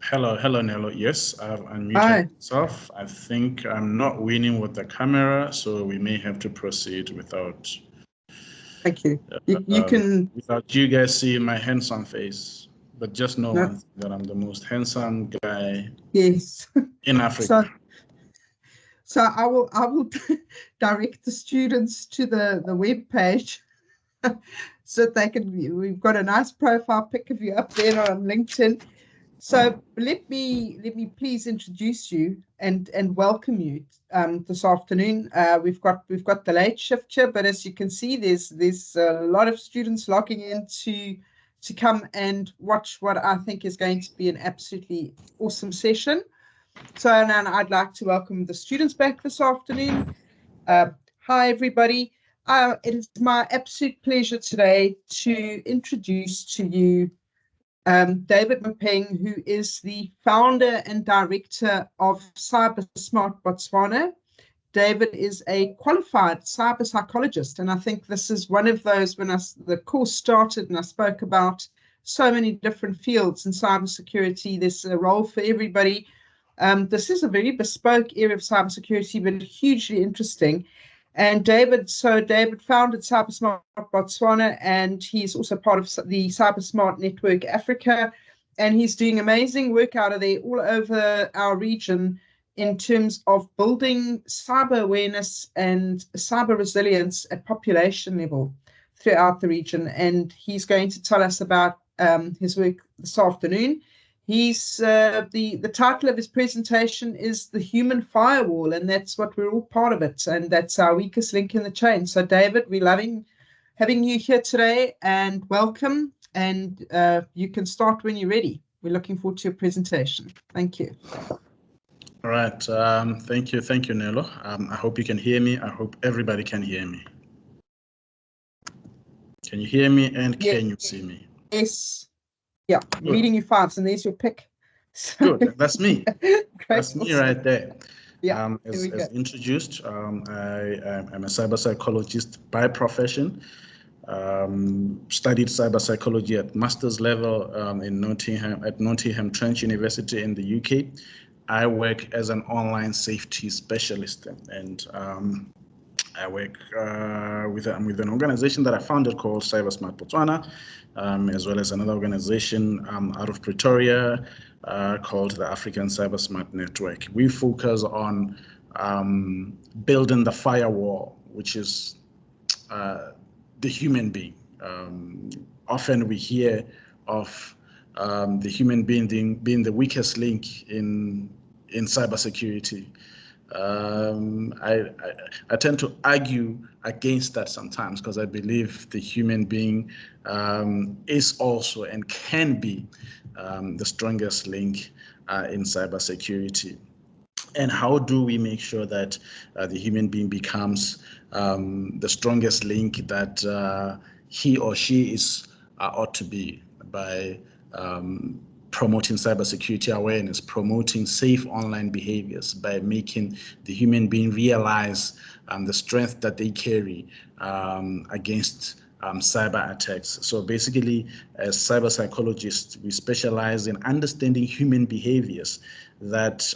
Hello, Nello. Yes, I've unmuted Hi, myself. I think I'm not winning with the camera, so we may have to proceed thank you. You can, without you guys seeing my handsome face. But just know no, one thing, that I'm the most handsome guy yes. in So, Africa. I will direct the students to the web page so that they can. We've got a nice profile pic of you up there on LinkedIn. So let me please introduce you and welcome you this afternoon. We've got the late shift here, but as you can see, there's a lot of students logging in to come and watch what I think is going to be an absolutely awesome session. So now I'd like to welcome the students back this afternoon. Uh, Hi everybody. It is my absolute pleasure today to introduce to you David Moepeng, who is the founder and director of Cyber Smart Botswana. David is a qualified cyber psychologist, and I think this is one of those when the course started and I spoke about so many different fields in cybersecurity. There's a role for everybody. This is a very bespoke area of cybersecurity, but hugely interesting. And David founded CyberSmart Botswana, and he's also part of the CyberSmart Network Africa. And he's doing amazing work out of there all over our region in terms of building cyber awareness and cyber resilience at population level throughout the region. And he's going to tell us about his work this afternoon. The title of his presentation is The Human Firewall, and that's what we're all part of it, and that's our weakest link in the chain. So David, we're loving having you here today, and welcome, and you can start when you're ready. We're looking forward to your presentation. Thank you. All right. Thank you, Nello. I hope you can hear me. I hope everybody can hear me. Can you hear me and can you see me? Yes. Yeah, Good. reading you fives, and there's your pick. Good. That's me. Great. That's me right there. Yeah, here we go. As introduced, I'm a cyber psychologist by profession. Studied cyber psychology at master's level in Nottingham Trent University in the UK. I work as an online safety specialist, and I work with an organization that I founded called Cyber Smart Botswana, as well as another organization out of Pretoria called the African Cyber Smart Network. We focus on building the firewall, which is the human being. Often we hear of the human being the weakest link in cybersecurity. I tend to argue against that sometimes because I believe the human being is also and can be the strongest link in cybersecurity. And how do we make sure that the human being becomes the strongest link that he or she is ought to be by promoting cybersecurity awareness, promoting safe online behaviors, by making the human being realize the strength that they carry against cyber attacks. So basically, as cyber psychologists, we specialize in understanding human behaviors that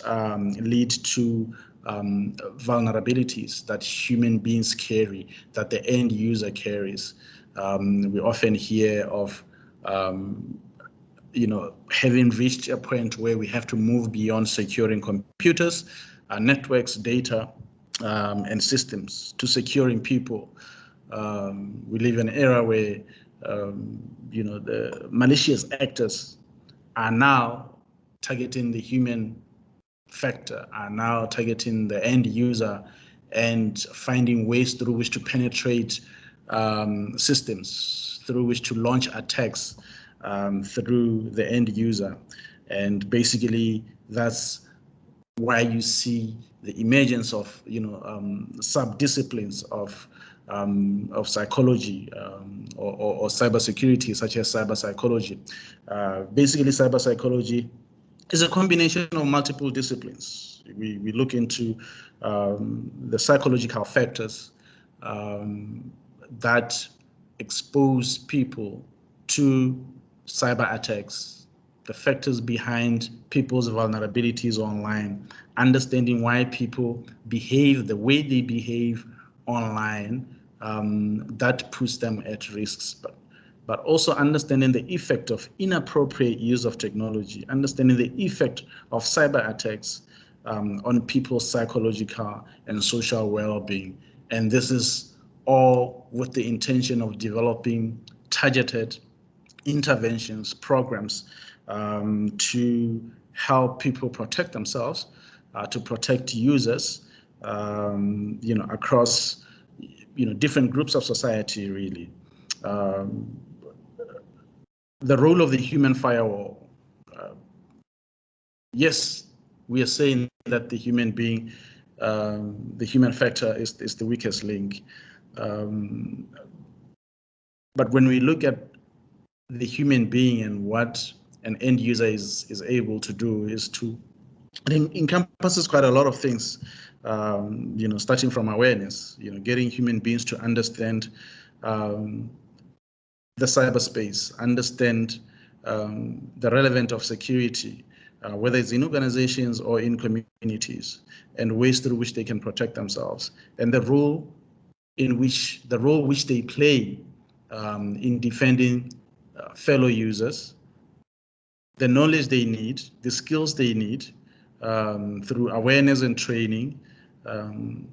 lead to vulnerabilities that human beings carry, that the end user carries. We often hear of having reached a point where we have to move beyond securing computers, networks, data, and systems to securing people. We live in an era where, the malicious actors are now targeting the human factor, are now targeting the end user and finding ways through which to penetrate systems, through which to launch attacks through the end user. And basically, that's why you see the emergence of sub-disciplines of psychology or cybersecurity, such as cyber psychology. Basically, cyber psychology is a combination of multiple disciplines. We look into the psychological factors that expose people to cyber attacks, the factors behind people's vulnerabilities online, understanding why people behave the way they behave online, that puts them at risks. But also understanding the effect of inappropriate use of technology, understanding the effect of cyber attacks on people's psychological and social well-being. And this is all with the intention of developing targeted interventions, programs to help people protect themselves, to protect users, across, different groups of society, really. The role of the human firewall. Yes, we are saying that the human being, the human factor is the weakest link. But when we look at the human being and what an end user is able to do, is to, it encompasses quite a lot of things, starting from awareness, getting human beings to understand the cyberspace, understand the relevance of security, whether it's in organizations or in communities, and ways through which they can protect themselves, and the role which they play in defending fellow users, the knowledge they need, the skills they need through awareness and training, and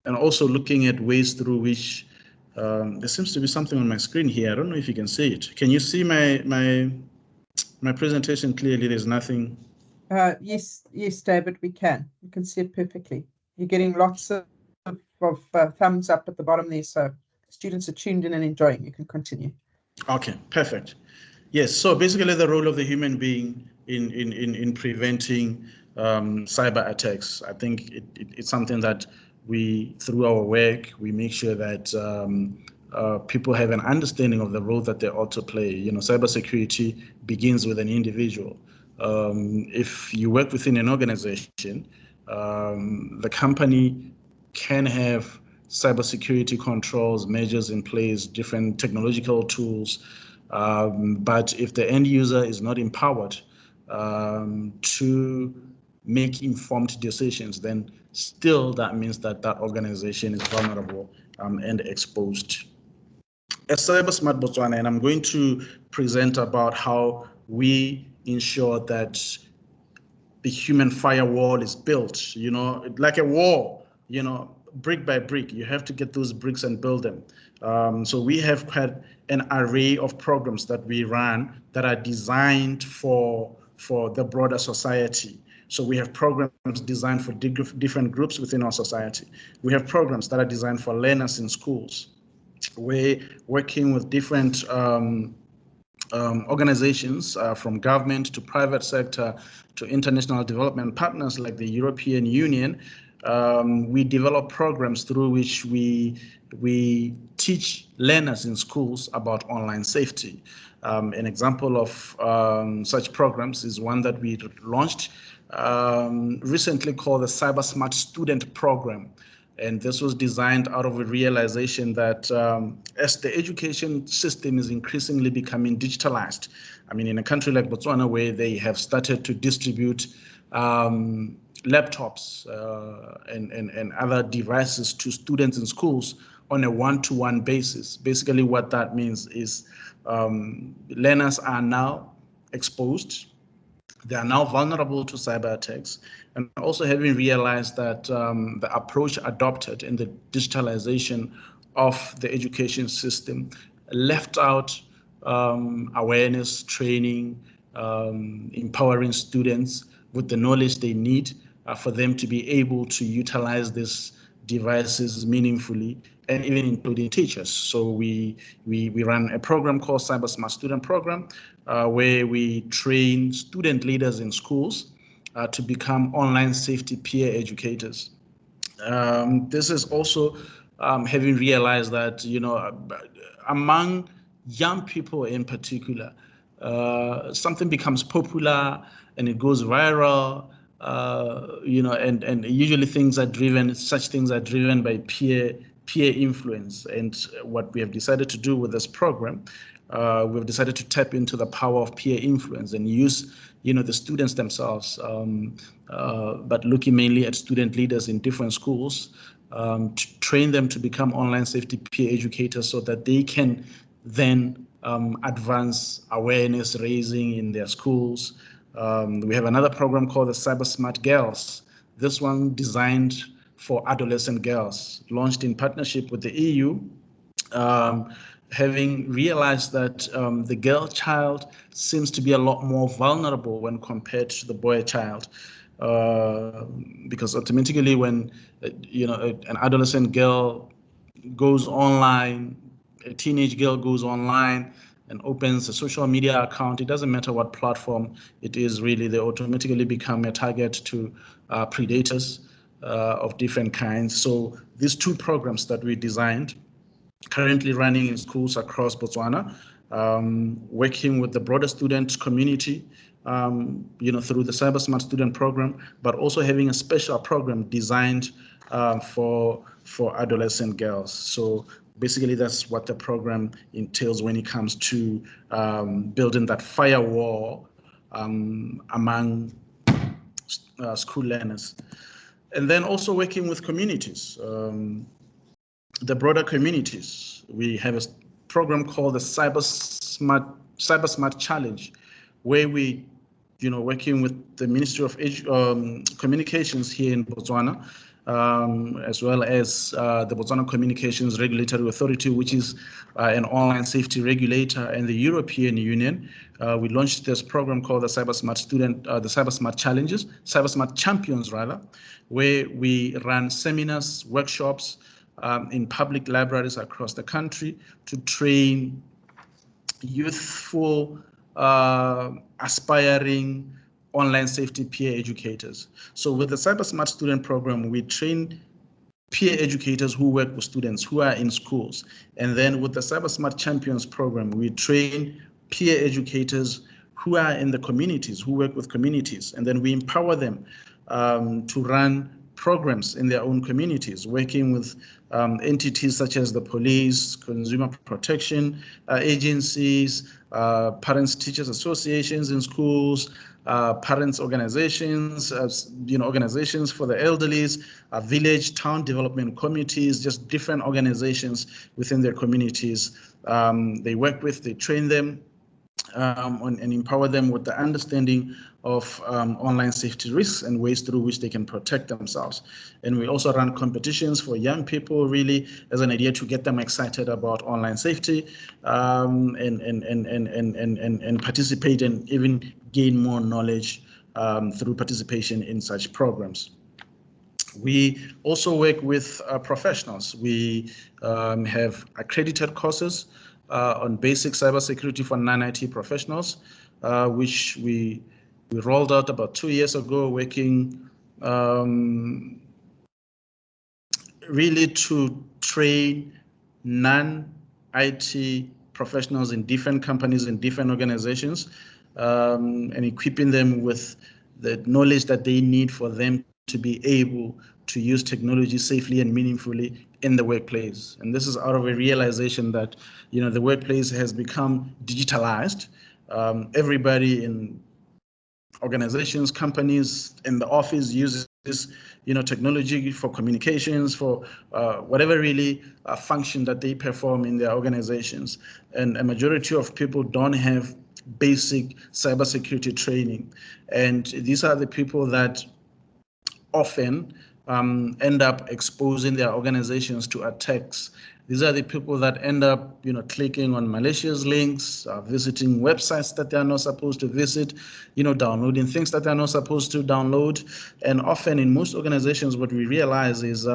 also looking at ways through which there seems to be something on my screen here. I don't know if you can see it. Can you see my presentation clearly? There's nothing. Yes, David, we can. You can see it perfectly. You're getting lots of thumbs up at the bottom there, so students are tuned in and enjoying. You can continue. Okay, perfect. Yes, so basically the role of the human being in preventing cyber attacks. I think it's something that we, through our work, we make sure that people have an understanding of the role that they ought to play. Cybersecurity begins with an individual. If you work within an organization, the company can have cybersecurity controls, measures in place, different technological tools. But if the end user is not empowered to make informed decisions, then still that means that organization is vulnerable and exposed. As Cyber Smart Botswana, and I'm going to present about how we ensure that the human firewall is built, like a wall, brick by brick. You have to get those bricks and build them. So we have quite an array of programs that we run that are designed for the broader society. So we have programs designed for different groups within our society. We have programs that are designed for learners in schools. We're working with different organizations from government to private sector to international development partners like the European Union. We develop programs through which we teach learners in schools about online safety. An example of such programs is one that we launched recently called the Cyber Smart Student Program. And this was designed out of a realization that as the education system is increasingly becoming digitalized, I mean, in a country like Botswana, where they have started to distribute laptops and other devices to students in schools on a one-to-one basis. Basically, what that means is learners are now exposed. They are now vulnerable to cyber attacks, and also having realized that the approach adopted in the digitalization of the education system left out awareness, training, empowering students with the knowledge they need for them to be able to utilize these devices meaningfully, and even including teachers. So we run a program called Cyber Smart Student Program, where we train student leaders in schools to become online safety peer educators. This is also having realized that, among young people in particular, something becomes popular and it goes viral, and usually such things are driven by peer influence. And what we have decided to do with this program we've decided to tap into the power of peer influence and use, the students themselves, but looking mainly at student leaders in different schools, to train them to become online safety peer educators so that they can then advance awareness raising in their schools. We have another program called the Cyber Smart Girls. This one designed for adolescent girls, launched in partnership with the EU, having realized that the girl child seems to be a lot more vulnerable when compared to the boy child. Because automatically when an adolescent girl goes online, a teenage girl goes online and opens a social media account, it doesn't matter what platform it is really, they automatically become a target to predators of different kinds. So these two programs that we designed, currently running in schools across Botswana, working with the broader student community, through the Cyber Smart Student Program, but also having a special program designed for adolescent girls. So basically, that's what the program entails when it comes to building that firewall among school learners. And then also working with communities, the broader communities. We have a program called the Cyber Smart Challenge, where we, working with the Ministry of Communications here in Botswana, as well as the Botswana Communications Regulatory Authority, which is an online safety regulator, and the European Union. We launched this program called the Cyber Smart Challenges, Cyber Smart Champions rather, where we run seminars, workshops in public libraries across the country to train youthful, aspiring online safety peer educators. So with the Cyber Smart Student Program, we train peer educators who work with students who are in schools. And then with the Cyber Smart Champions Program, we train peer educators who are in the communities, who work with communities. And then we empower them to run programs in their own communities, working with entities such as the police, consumer protection agencies, parents, teachers associations in schools, parents organizations, organizations for the elderlies, village, town development committees, just different organizations within their communities. They work with, they train them, and empower them with the understanding of online safety risks and ways through which they can protect themselves. And we also run competitions for young people, really as an idea to get them excited about online safety, and participate and even gain more knowledge through participation in such programs. We also work with professionals. We have accredited courses on basic cybersecurity for non-IT professionals, which we rolled out about 2 years ago, working really to train non-IT professionals in different companies and different organizations, and equipping them with the knowledge that they need for them to be able to use technology safely and meaningfully in the workplace. And this is out of a realization that, the workplace has become digitalized. Everybody in organizations, companies, in the office uses technology for communications, for whatever really function that they perform in their organizations. And a majority of people don't have basic cybersecurity training. And these are the people that often end up exposing their organizations to attacks. These are the people that end up, clicking on malicious links, visiting websites that they are not supposed to visit, downloading things that they're not supposed to download. And often in most organizations, what we realize is,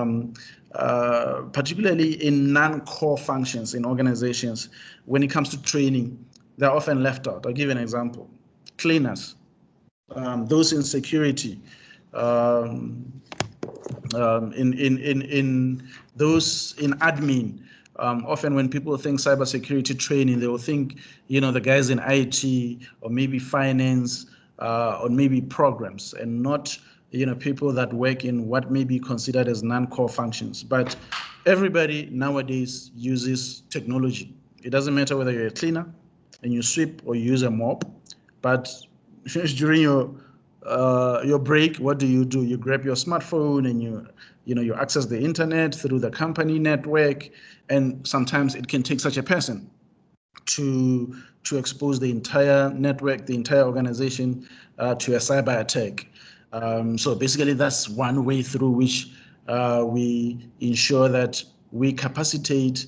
particularly in non-core functions in organizations, when it comes to training, they're often left out. I'll give you an example. Cleaners, those in security, in those in admin. Often when people think cybersecurity training, they will think, the guys in IT or maybe finance or maybe programs, and not, people that work in what may be considered as non-core functions. But everybody nowadays uses technology. It doesn't matter whether you're a cleaner, and you sweep or you use a mop, but during your break, what do? You grab your smartphone and you access the internet through the company network, and sometimes it can take such a person to expose the entire network, the entire organization to a cyber attack. So basically, that's one way through which we ensure that we capacitate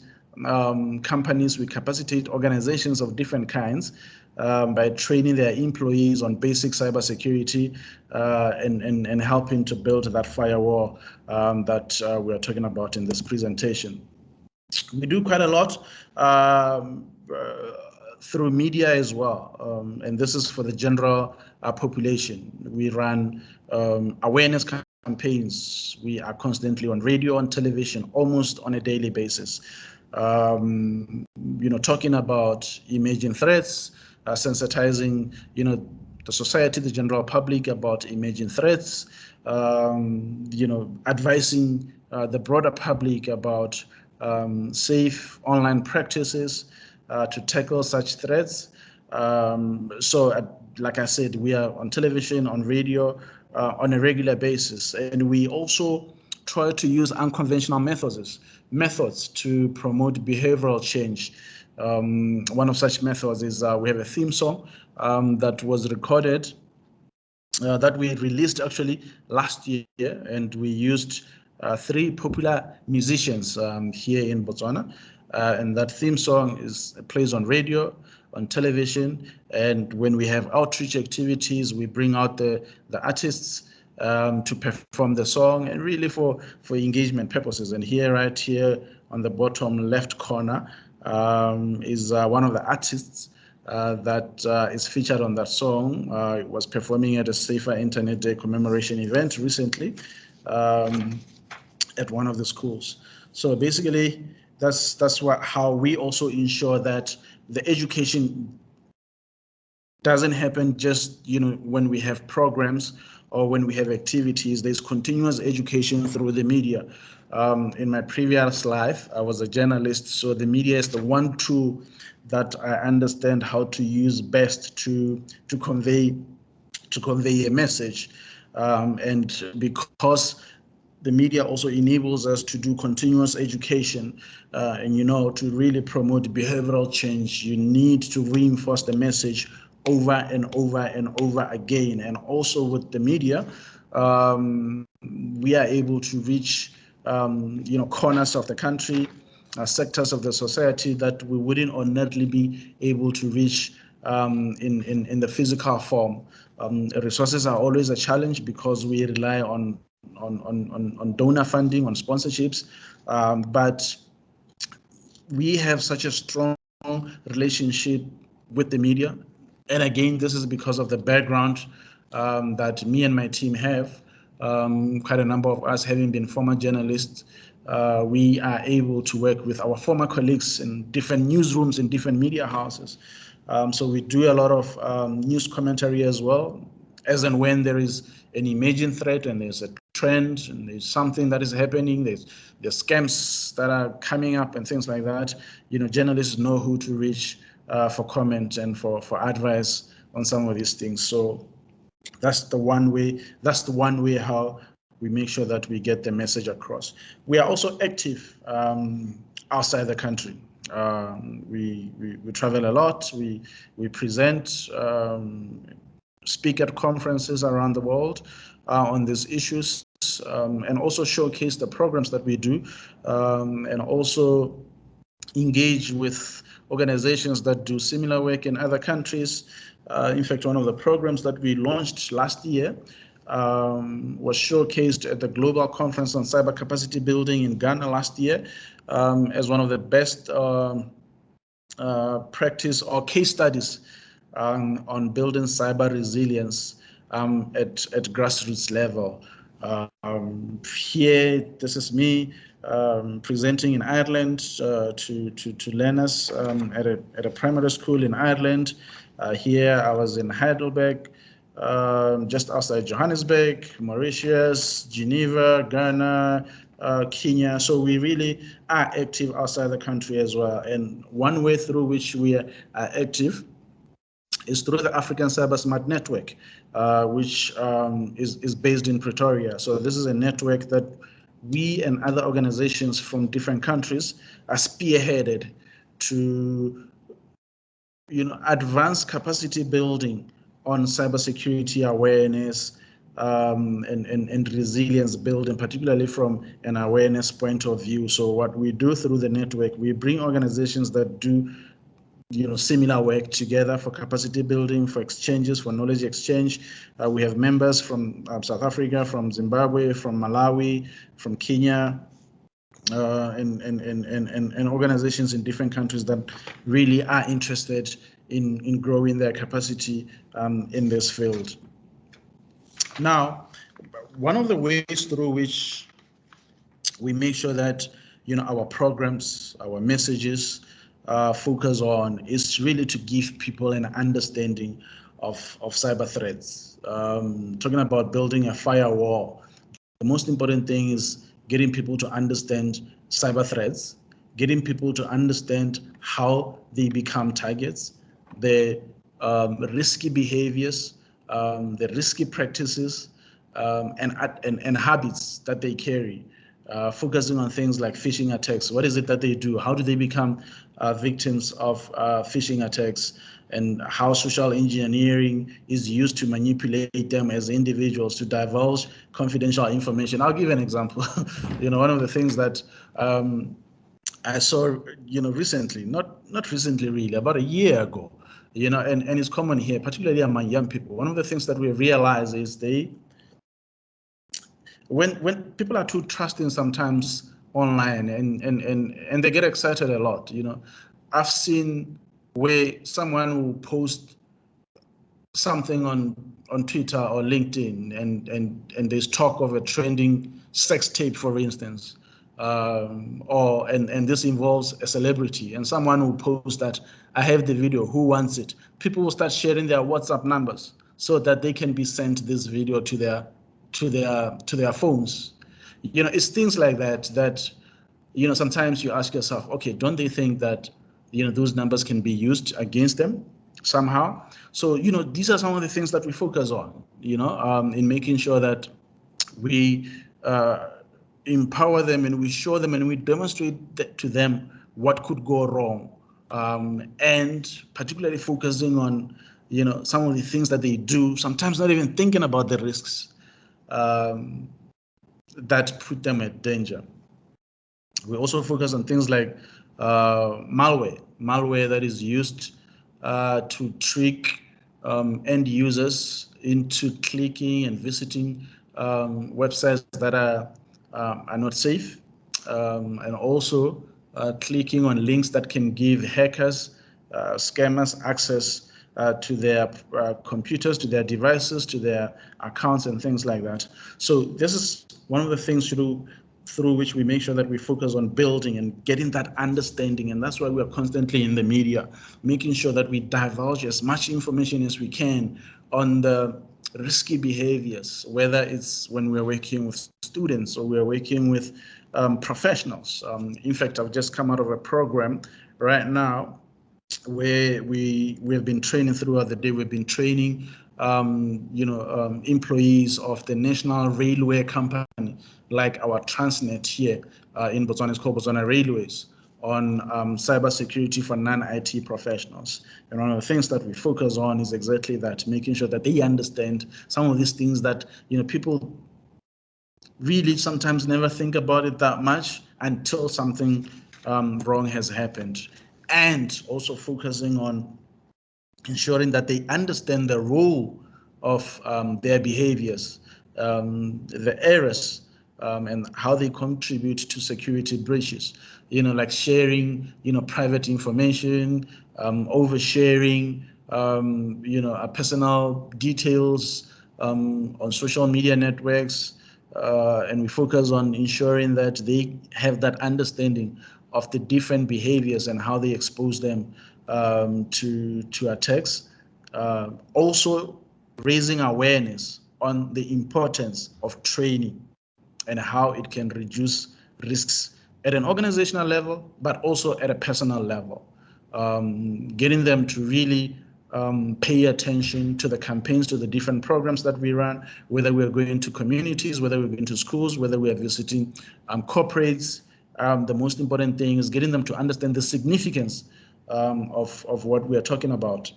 companies, we capacitate organizations of different kinds by training their employees on basic cybersecurity and helping to build that firewall that we're talking about in this presentation. We do quite a lot through media as well, and this is for the general population. We run awareness campaigns. We are constantly on radio, on television, almost on a daily basis. Talking about emerging threats, sensitizing, the society, the general public about emerging threats, advising the broader public about safe online practices to tackle such threats. Like I said, we are on television, on radio, on a regular basis, and we also try to use unconventional methods to promote behavioral change. One of such methods is we have a theme song that was recorded, that we released actually last year, and we used 3 popular musicians here in Botswana, and that theme song plays on radio, on television, and when we have outreach activities, we bring out the artists to perform the song, and really for engagement purposes. And right here on the bottom left corner is one of the artists that is featured on that song. Was performing at a Safer Internet Day commemoration event recently at one of the schools. So basically, that's how we also ensure that the education doesn't happen just when we have programs or when we have activities. There's continuous education through the media. In my previous life, I was a journalist, so the media is the one tool that I understand how to use best to convey a message, and because the media also enables us to do continuous education, and to really promote behavioral change, you need to reinforce the message over and over and over again. And also with the media, we are able to reach corners of the country, sectors of the society that we wouldn't ordinarily be able to reach in the physical form. Resources are always a challenge because we rely on donor funding, on sponsorships, but we have such a strong relationship with the media. And again, this is because of the background that me and my team have. Quite a number of us having been former journalists, we are able to work with our former colleagues in different newsrooms, in different media houses. So we do a lot of news commentary as well, as and when there is an emerging threat and there's a trend and there's something that is happening, there's scams that are coming up and things like that. Journalists know who to reach for comment and for advice on some of these things. So that's the one way how we make sure that we get the message across. We are also active outside the country. We travel a lot. We present, speak at conferences around the world on these issues, and also showcase the programs that we do, and also engage with organizations that do similar work in other countries. In fact, one of the programs that we launched last year was showcased at the Global Conference on Cyber Capacity Building in Ghana last year as one of the best practice or case studies on building cyber resilience at grassroots level. Here, this is me presenting in Ireland to learners at a primary school in Ireland. Here, I was in Heidelberg, just outside Johannesburg, Mauritius, Geneva, Ghana, Kenya. So we really are active outside the country as well. And one way through which we are active is through the African Cyber Smart Network, which is based in Pretoria. So this is a network that we and other organizations from different countries are spearheaded to, advance capacity building on cybersecurity awareness, and resilience building, particularly from an awareness point of view. So what we do through the network, we bring organizations that do similar work together for capacity building, for exchanges, for knowledge exchange. We have members from South Africa, from Zimbabwe, from Malawi, from Kenya, and organizations in different countries that really are interested in growing their capacity in this field. Now, one of the ways through which we make sure that our programs, our messages focus on is really to give people an understanding of cyber threats. Talking about building a firewall, the most important thing is getting people to understand cyber threats, getting people to understand how they become targets, the risky behaviors, the risky practices, and habits that they carry. Focusing on things like phishing attacks. What is it that they do? How do they become victims of phishing attacks? And how social engineering is used to manipulate them as individuals to divulge confidential information. I'll give an example. One of the things that I saw, recently, not recently really, about a year ago, and it's common here, particularly among young people. One of the things that we realize is when people are too trusting sometimes online and they get excited a lot, I've seen where someone will post something on Twitter or LinkedIn and there's talk of a trending sex tape, for instance, and this involves a celebrity, and someone will post that I have the video, who wants it? People will start sharing their WhatsApp numbers so that they can be sent this video to their phones. It's things like that sometimes you ask yourself, okay, don't they think that those numbers can be used against them somehow? So these are some of the things that we focus on, in making sure that we empower them and we show them and we demonstrate to them what could go wrong, and particularly focusing on some of the things that they do, sometimes not even thinking about the risks that put them at danger. We also focus on things like malware that is used to trick end users into clicking and visiting websites that are not safe, and also clicking on links that can give hackers, scammers access to their computers, to their devices, to their accounts and things like that. So this is one of the things through which we make sure that we focus on building and getting that understanding. And that's why we are constantly in the media, making sure that we divulge as much information as we can on the risky behaviors, whether it's when we're working with students or we're working with professionals. In fact, I've just come out of a program right now where we've been training throughout the day. We've been training employees of the National Railway Company, like our Transnet here in Botswana. It's called Botswana Railways, on cybersecurity for non-IT professionals. And one of the things that we focus on is exactly that, making sure that they understand some of these things that people really sometimes never think about it that much until something wrong has happened. And also focusing on ensuring that they understand the role of their behaviors, the errors, and how they contribute to security breaches. Like sharing, private information, oversharing, personal details on social media networks, and we focus on ensuring that they have that understanding of the different behaviors and how they expose them to attacks. Also raising awareness on the importance of training and how it can reduce risks at an organizational level, but also at a personal level. Getting them to really pay attention to the campaigns, to the different programs that we run, whether we're going to communities, whether we're going to schools, whether we are visiting corporates. The most important thing is getting them to understand the significance of what we are talking about,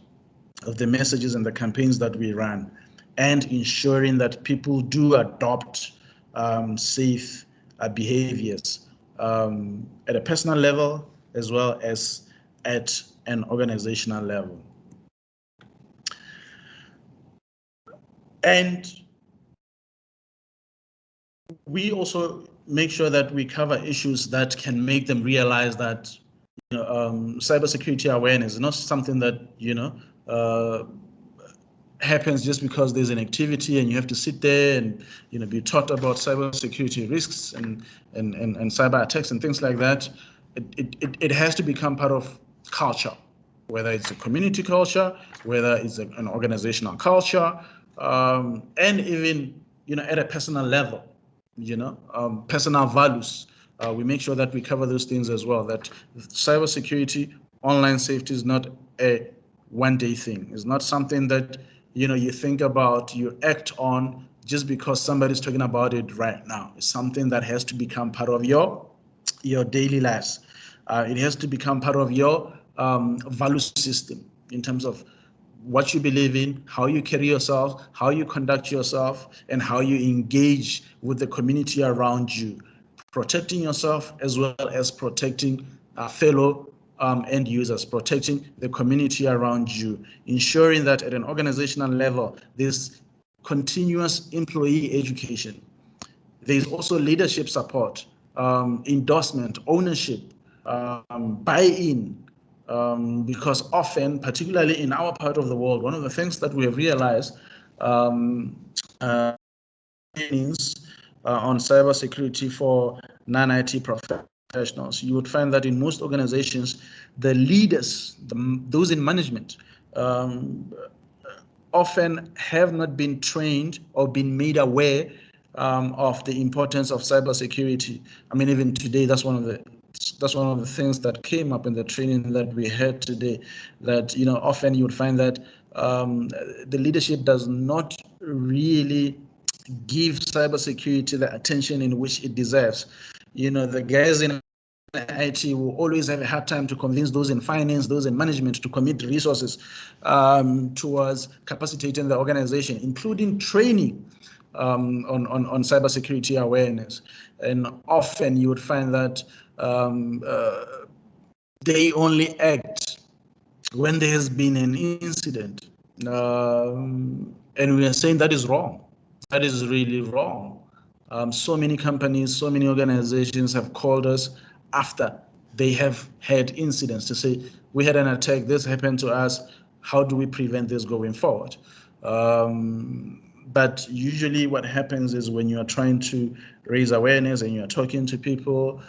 of the messages and the campaigns that we run, and ensuring that people do adopt safe behaviors at a personal level as well as at an organizational level. And we also make sure that we cover issues that can make them realize that cybersecurity awareness is not something that happens just because there's an activity and you have to sit there and be taught about cybersecurity risks and cyber attacks and things like that. It has to become part of culture, whether it's a community culture, whether it's an organizational culture, and even at a personal level, personal values. We make sure that we cover those things as well, that cybersecurity, online safety is not a one-day thing. It's not something that you think about, you act on just because somebody's talking about it right now. It's something that has to become part of your daily lives. It has to become part of your value system in terms of what you believe in, how you carry yourself, how you conduct yourself, and how you engage with the community around you, protecting yourself as well as protecting fellow end users, protecting the community around you, ensuring that at an organizational level, there's continuous employee education. There's also leadership support, endorsement, ownership, buy-in, because often, particularly in our part of the world, one of the things that we have realized on cybersecurity for non-IT professionals, you would find that in most organizations, the leaders, those in management, often have not been trained or been made aware of the importance of cybersecurity. I mean, even today, that's one of the things that came up in the training that we had today, that often you would find that the leadership does not really give cybersecurity the attention in which it deserves. The guys in IT will always have a hard time to convince those in finance, those in management to commit resources towards capacitating the organization, including training on cybersecurity awareness. And often you would find that they only act when there has been an incident. And we are saying that is wrong. That is really wrong. So many companies, so many organizations have called us after they have had incidents to say, we had an attack, this happened to us, how do we prevent this going forward? But usually what happens is when you are trying to raise awareness and you are talking to people,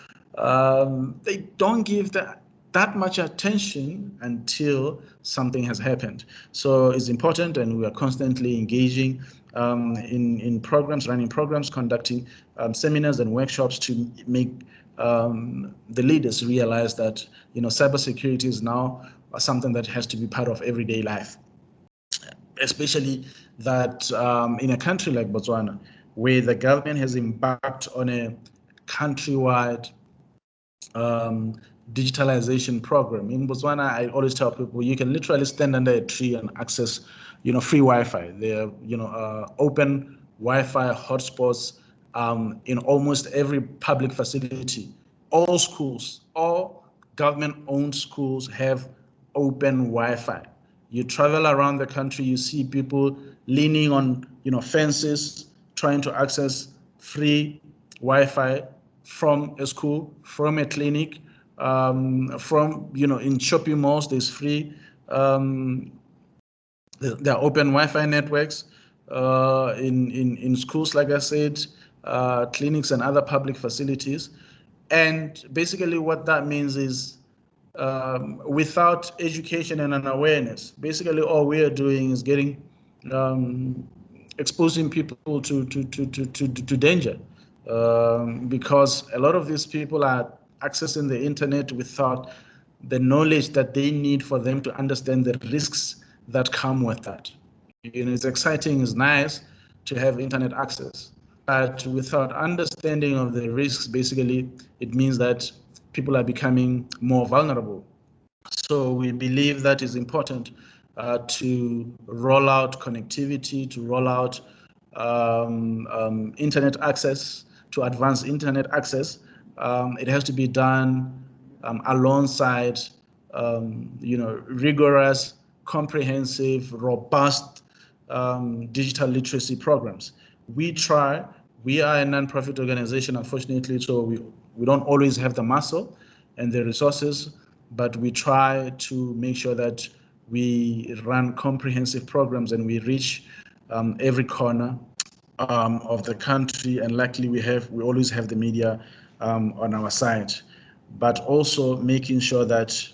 they don't give that much attention until something has happened. So it's important, and we are constantly engaging in programs, running programs, conducting seminars and workshops to make the leaders realize that cybersecurity is now something that has to be part of everyday life, especially that in a country like Botswana, where the government has embarked on a countrywide digitalization program. In Botswana, I always tell people you can literally stand under a tree and access, free Wi-Fi. There are, open Wi-Fi hotspots in almost every public facility. All schools, all government-owned schools have open Wi-Fi. You travel around the country, you see people leaning on, fences, trying to access free Wi-Fi from a school, from a clinic, from, in shopping malls, there's free, there are open Wi-Fi networks, in schools, like I said, clinics and other public facilities. And basically what that means is, without education and an awareness, basically all we are doing is getting, exposing people to danger. because a lot of these people are accessing the internet without the knowledge that they need for them to understand the risks that come with that. It's exciting, it's nice to have internet access, but without understanding of the risks, basically, it means that people are becoming more vulnerable. So we believe that is important to roll out connectivity, to roll out internet access, to advance internet access. It has to be done alongside, rigorous, comprehensive, robust digital literacy programs. We are a non-profit organization, unfortunately, so we don't always have the muscle and the resources, but we try to make sure that we run comprehensive programs and we reach every corner of the country, and luckily we always have the media on our side, but also making sure that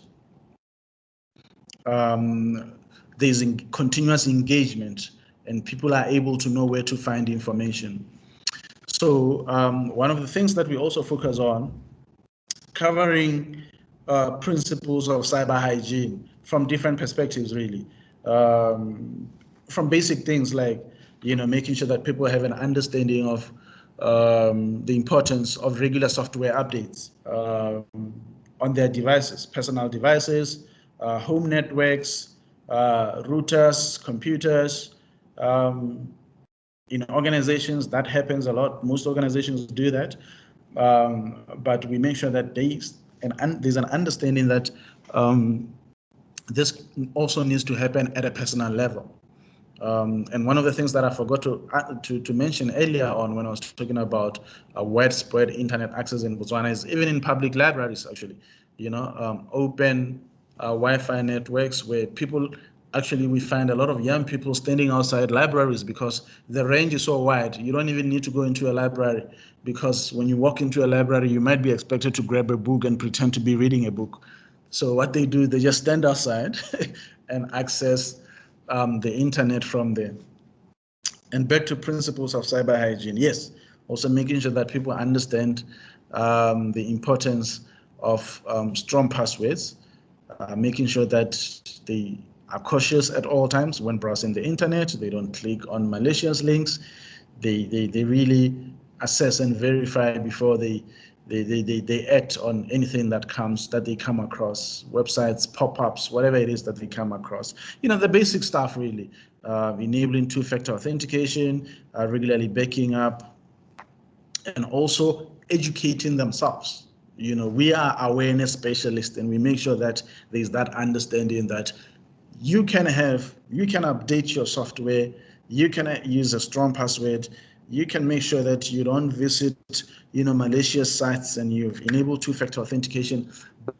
there's continuous engagement and people are able to know where to find information. So one of the things that we also focus on, covering principles of cyber hygiene from different perspectives, really, from basic things like making sure that people have an understanding of the importance of regular software updates on their devices, personal devices, home networks, routers, computers. In organizations, that happens a lot. Most organizations do that, but we make sure that there's an understanding that this also needs to happen at a personal level. And one of the things that I forgot to mention earlier on when I was talking about widespread internet access in Botswana is even in public libraries, actually, open Wi-Fi networks where people, actually, we find a lot of young people standing outside libraries because the range is so wide. You don't even need to go into a library, because when you walk into a library, you might be expected to grab a book and pretend to be reading a book. So what they do, they just stand outside and access the internet from there. And back to principles of cyber hygiene. Yes, also making sure that people understand the importance of strong passwords, making sure that they are cautious at all times when browsing the internet. They don't click on malicious links. They really assess and verify before they act on anything that they come across, websites, pop-ups, whatever it is that they come across. The basic stuff, really, enabling two-factor authentication, regularly backing up, and also educating themselves. We are awareness specialists, and we make sure that there's that understanding that you can update your software, you can use a strong password, you can make sure that you don't visit malicious sites, and you've enabled two-factor authentication,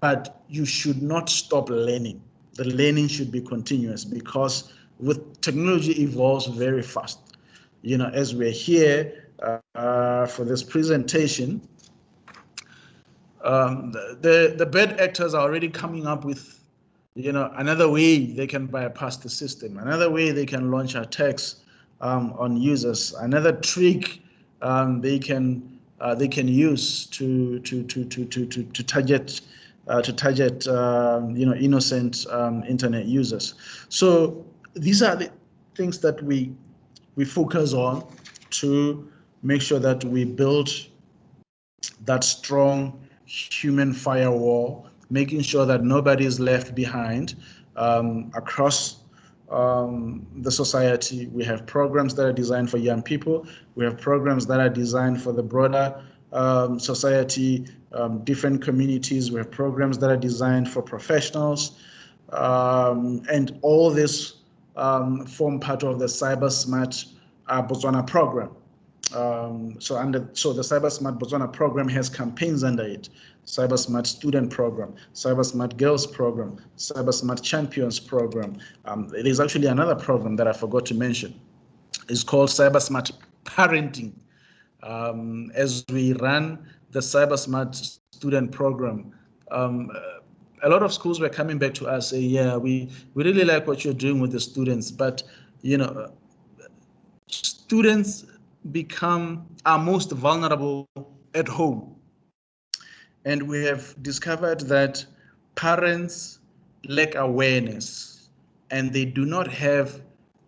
but you should not stop learning. The learning should be continuous, because with technology evolves very fast. As we're here for this presentation, the bad actors are already coming up with another way they can bypass the system, another way they can launch attacks on users, another trick they can use to target innocent internet users. So these are the things that we focus on to make sure that we build that strong human firewall, making sure that nobody is left behind across the society. We have programs that are designed for young people. We have programs that are designed for the broader society, different communities. We have programs that are designed for professionals, and all this form part of the Cyber Smart Botswana program. So the Cyber Smart Botswana program has campaigns under it: Cyber Smart Student Program, Cyber Smart Girls Program, Cyber Smart Champions Program. There's actually another program that I forgot to mention. It's called Cyber Smart Parenting. As we run the Cyber Smart Student Program, a lot of schools were coming back to us saying, yeah, we really like what you're doing with the students, but students are most vulnerable at home. And we have discovered that parents lack awareness and they do not have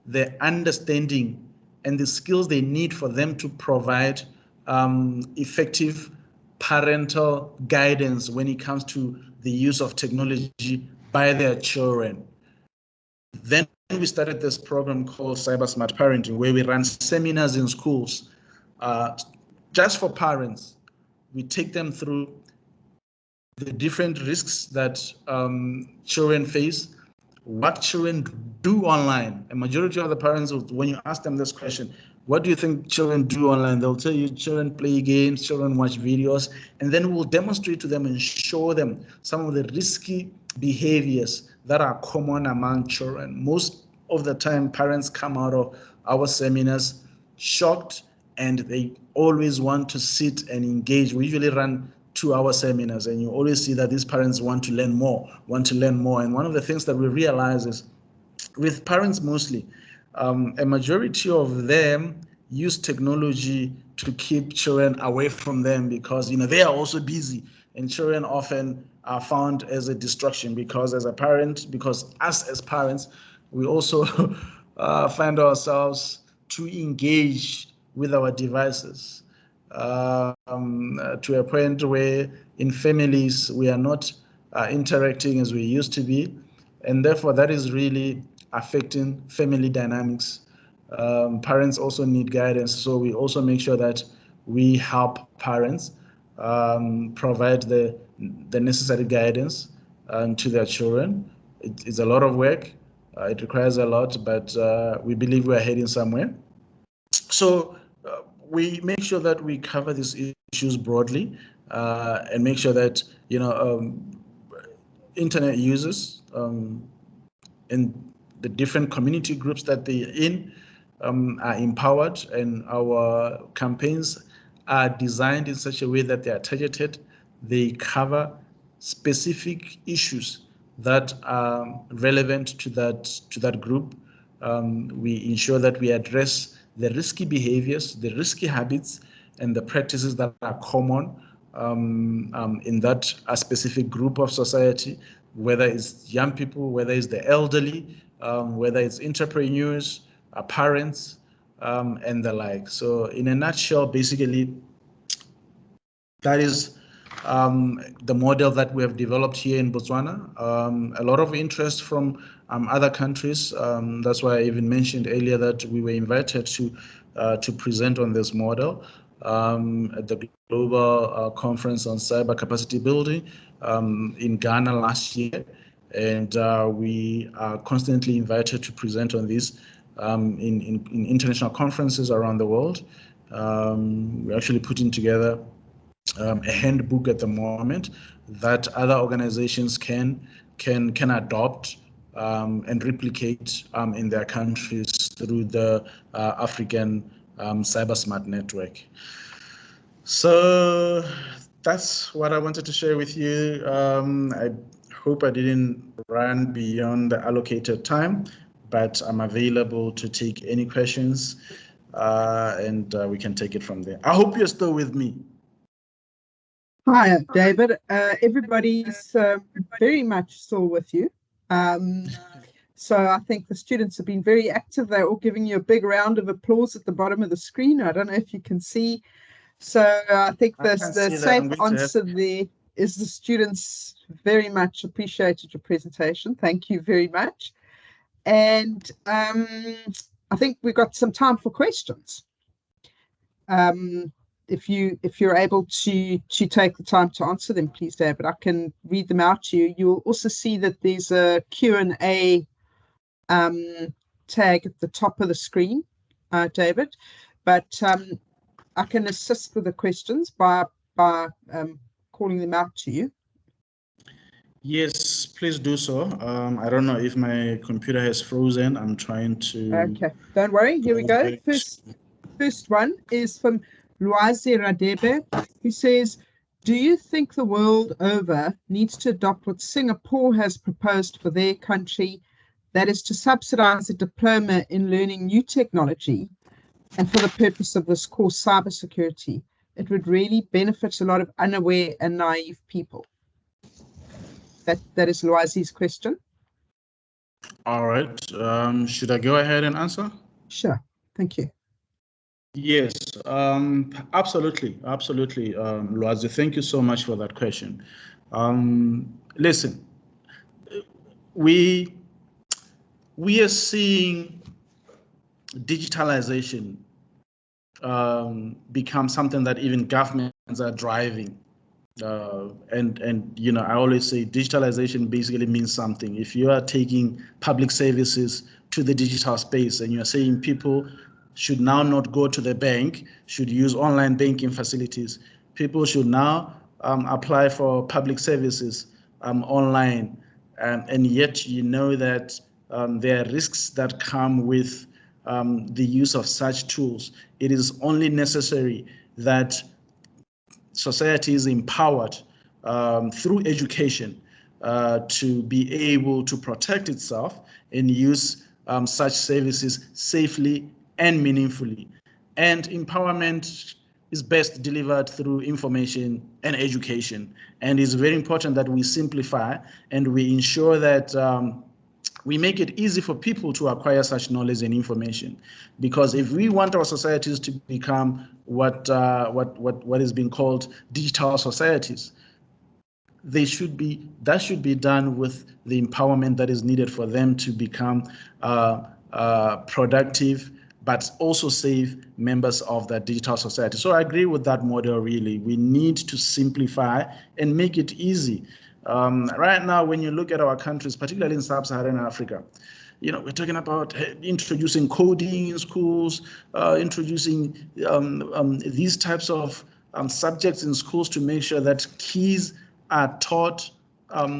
the understanding and the skills they need for them to provide effective parental guidance when it comes to the use of technology by their children. Then we started this program called Cyber Smart Parenting, where we run seminars in schools just for parents. We take them through the different risks that children face, what children do online. A majority of the parents, when you ask them this question, what do you think children do online? They'll tell you children play games, children watch videos, and then we'll demonstrate to them and show them some of the risky behaviors that are common among children. Most of the time, parents come out of our seminars shocked, and they always want to sit and engage. We usually run 2-hour seminars, and you always see that these parents want to learn more. And one of the things that we realize is with parents mostly, a majority of them use technology to keep children away from them because they are also busy, and children often are found as a distraction because us as parents, we also find ourselves too engaged with our devices. To a point where in families we are not interacting as we used to be, and therefore that is really affecting family dynamics. Parents also need guidance, so we also make sure that we help parents provide the necessary guidance to their children. It's a lot of work, it requires a lot, but we believe we're heading somewhere. So we make sure that we cover these issues broadly and make sure that internet users and the different community groups that they're in are empowered, and our campaigns are designed in such a way that they are targeted. They cover specific issues that are relevant to that group. We ensure that we address the risky behaviors, the risky habits, and the practices that are common in that specific group of society, whether it's young people, whether it's the elderly, whether it's entrepreneurs, parents, and the like. So in a nutshell, basically, that is the model that we have developed here in Botswana. A lot of interest from other countries. That's why I even mentioned earlier that we were invited to present on this model at the Global Conference on Cyber Capacity Building in Ghana last year. And we are constantly invited to present on this in international conferences around the world. We're actually putting together a handbook at the moment that other organizations can adopt and replicate in their countries through the African Cyber Smart Network. So that's what I wanted to share with you. I hope I didn't run beyond the allocated time, but I'm available to take any questions and we can take it from there. I hope you're still with me. Hi, David. Everybody's very much still with you. So I think the students have been very active. They're all giving you a big round of applause at the bottom of the screen. I don't know if you can see. So I think the safe answer there is the students very much appreciated your presentation. Thank you very much. And I think we've got some time for questions. If you're able to take the time to answer them, please, David, I can read them out to you. You'll also see that there's a Q&A tag at the top of the screen, David, but I can assist with the questions by calling them out to you. Yes, please do so. I don't know if my computer has frozen. I'm trying to... Okay, don't worry. Here we go. First one is from Luaze Radebe, who says, do you think the world over needs to adopt what Singapore has proposed for their country, that is to subsidize a diploma in learning new technology and for the purpose of this course, cybersecurity, it would really benefit a lot of unaware and naive people. That is Loazi's question. All right. Should I go ahead and answer? Sure. Thank you. Yes, absolutely. Loazi, thank you so much for that question. Listen, we are seeing digitalization become something that even governments are driving. And you know, I always say digitalization basically means something. If you are taking public services to the digital space and you're saying people should now not go to the bank, should use online banking facilities, people should now apply for public services online, and yet you know that there are risks that come with the use of such tools. It is only necessary that society is empowered through education to be able to protect itself and use such services safely and meaningfully. And empowerment is best delivered through information and education. And it's very important that we simplify and we ensure that we make it easy for people to acquire such knowledge and information, because if we want our societies to become what is being called digital societies, that should be done with the empowerment that is needed for them to become productive but also safe members of that digital society. So I agree with that model. Really, we need to simplify and make it easy. Right now, when you look at our countries, particularly in sub-Saharan Africa, you know, we're talking about introducing coding in schools, introducing these types of subjects in schools to make sure that kids are taught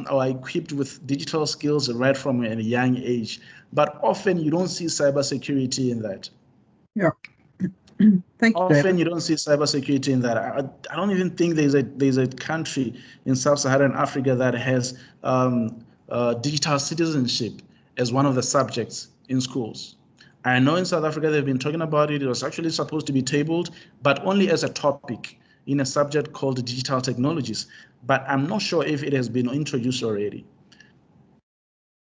or equipped with digital skills right from a young age. But often you don't see cybersecurity in that. Yeah. Thank you, Often David. you don't see cybersecurity in that. I don't even think there's a country in sub-Saharan Africa that has digital citizenship as one of the subjects in schools. I know in South Africa they've been talking about it. It was actually supposed to be tabled, but only as a topic in a subject called digital technologies. But I'm not sure if it has been introduced already.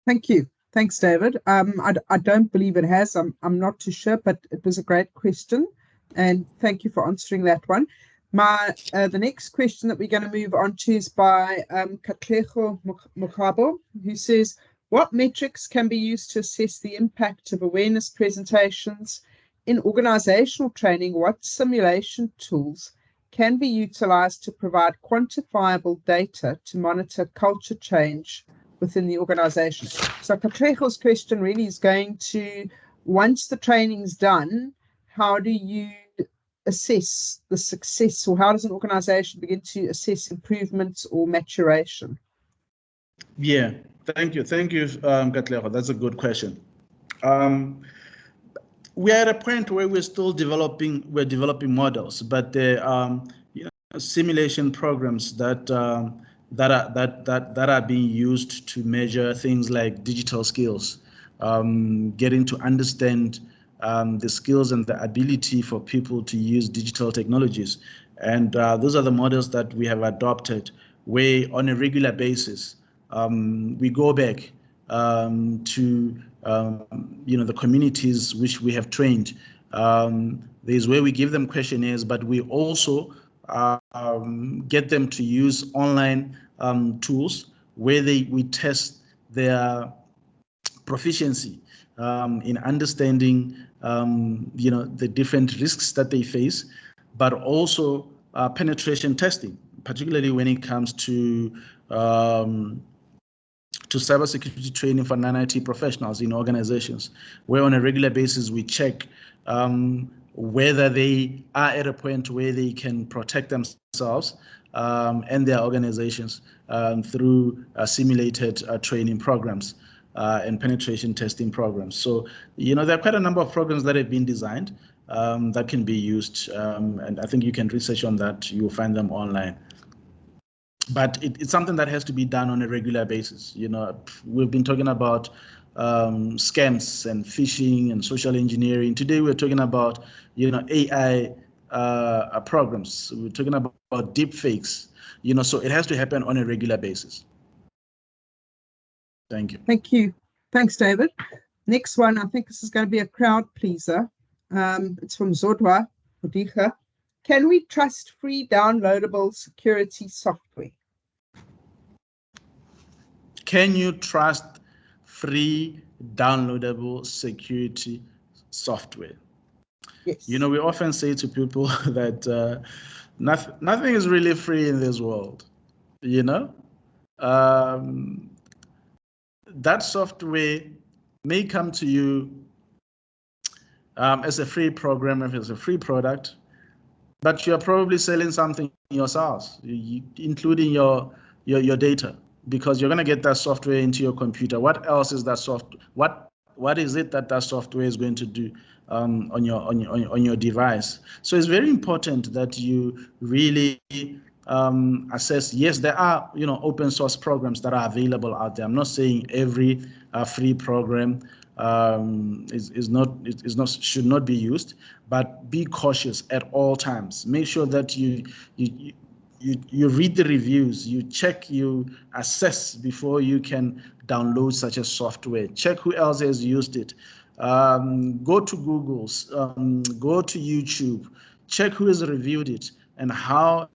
Thank you. Thanks, David. I don't believe it has. I'm not too sure, but it was a great question, and thank you for answering that one. The next question that we're going to move on to is by Katlego Mokabo, who says, what metrics can be used to assess the impact of awareness presentations in organizational training? What simulation tools can be utilized to provide quantifiable data to monitor culture change within the organization? So Katlego's question really is going to, once the training's done, how do you assess the success, or how does an organization begin to assess improvements or maturation? Yeah, thank you, Katlego. That's a good question. We're at a point where we're still developing models, but there are simulation programs that are being used to measure things like digital skills, getting to understand the skills and the ability for people to use digital technologies. And those are the models that we have adopted, where on a regular basis we go back to the communities which we have trained. There's where we give them questionnaires, but we also get them to use online tools where we test their proficiency in understanding the different risks that they face, but also penetration testing, particularly when it comes to cybersecurity training for non-IT professionals in organizations, where on a regular basis we check whether they are at a point where they can protect themselves and their organizations through simulated training programs and penetration testing programs. So, there are quite a number of programs that have been designed that can be used, and I think you can research on that. You'll find them online. But it's something that has to be done on a regular basis. We've been talking about scams and phishing and social engineering. Today we're talking about, AI programs. We're talking about deep fakes. So it has to happen on a regular basis. Thank you. Thank you. Thanks, David. Next one, I think this is going to be a crowd pleaser. It's from Zodwa Odicha. Can we trust free downloadable security software? Can you trust free downloadable security software? Yes. We often say to people that nothing is really free in this world. That software may come to you as a free program, if it's a free product, but you're probably selling something yourselves, including your data, because you're going to get that software into your computer. What else is that what is it that software is going to do on your device? So it's very important that you really assess. Yes, there are open source programs that are available out there. I'm not saying every free program should not be used, but be cautious at all times. Make sure that you read the reviews, you check, you assess before you can download such a software. Check who else has used it. Go to Google's, go to YouTube, check who has reviewed it and how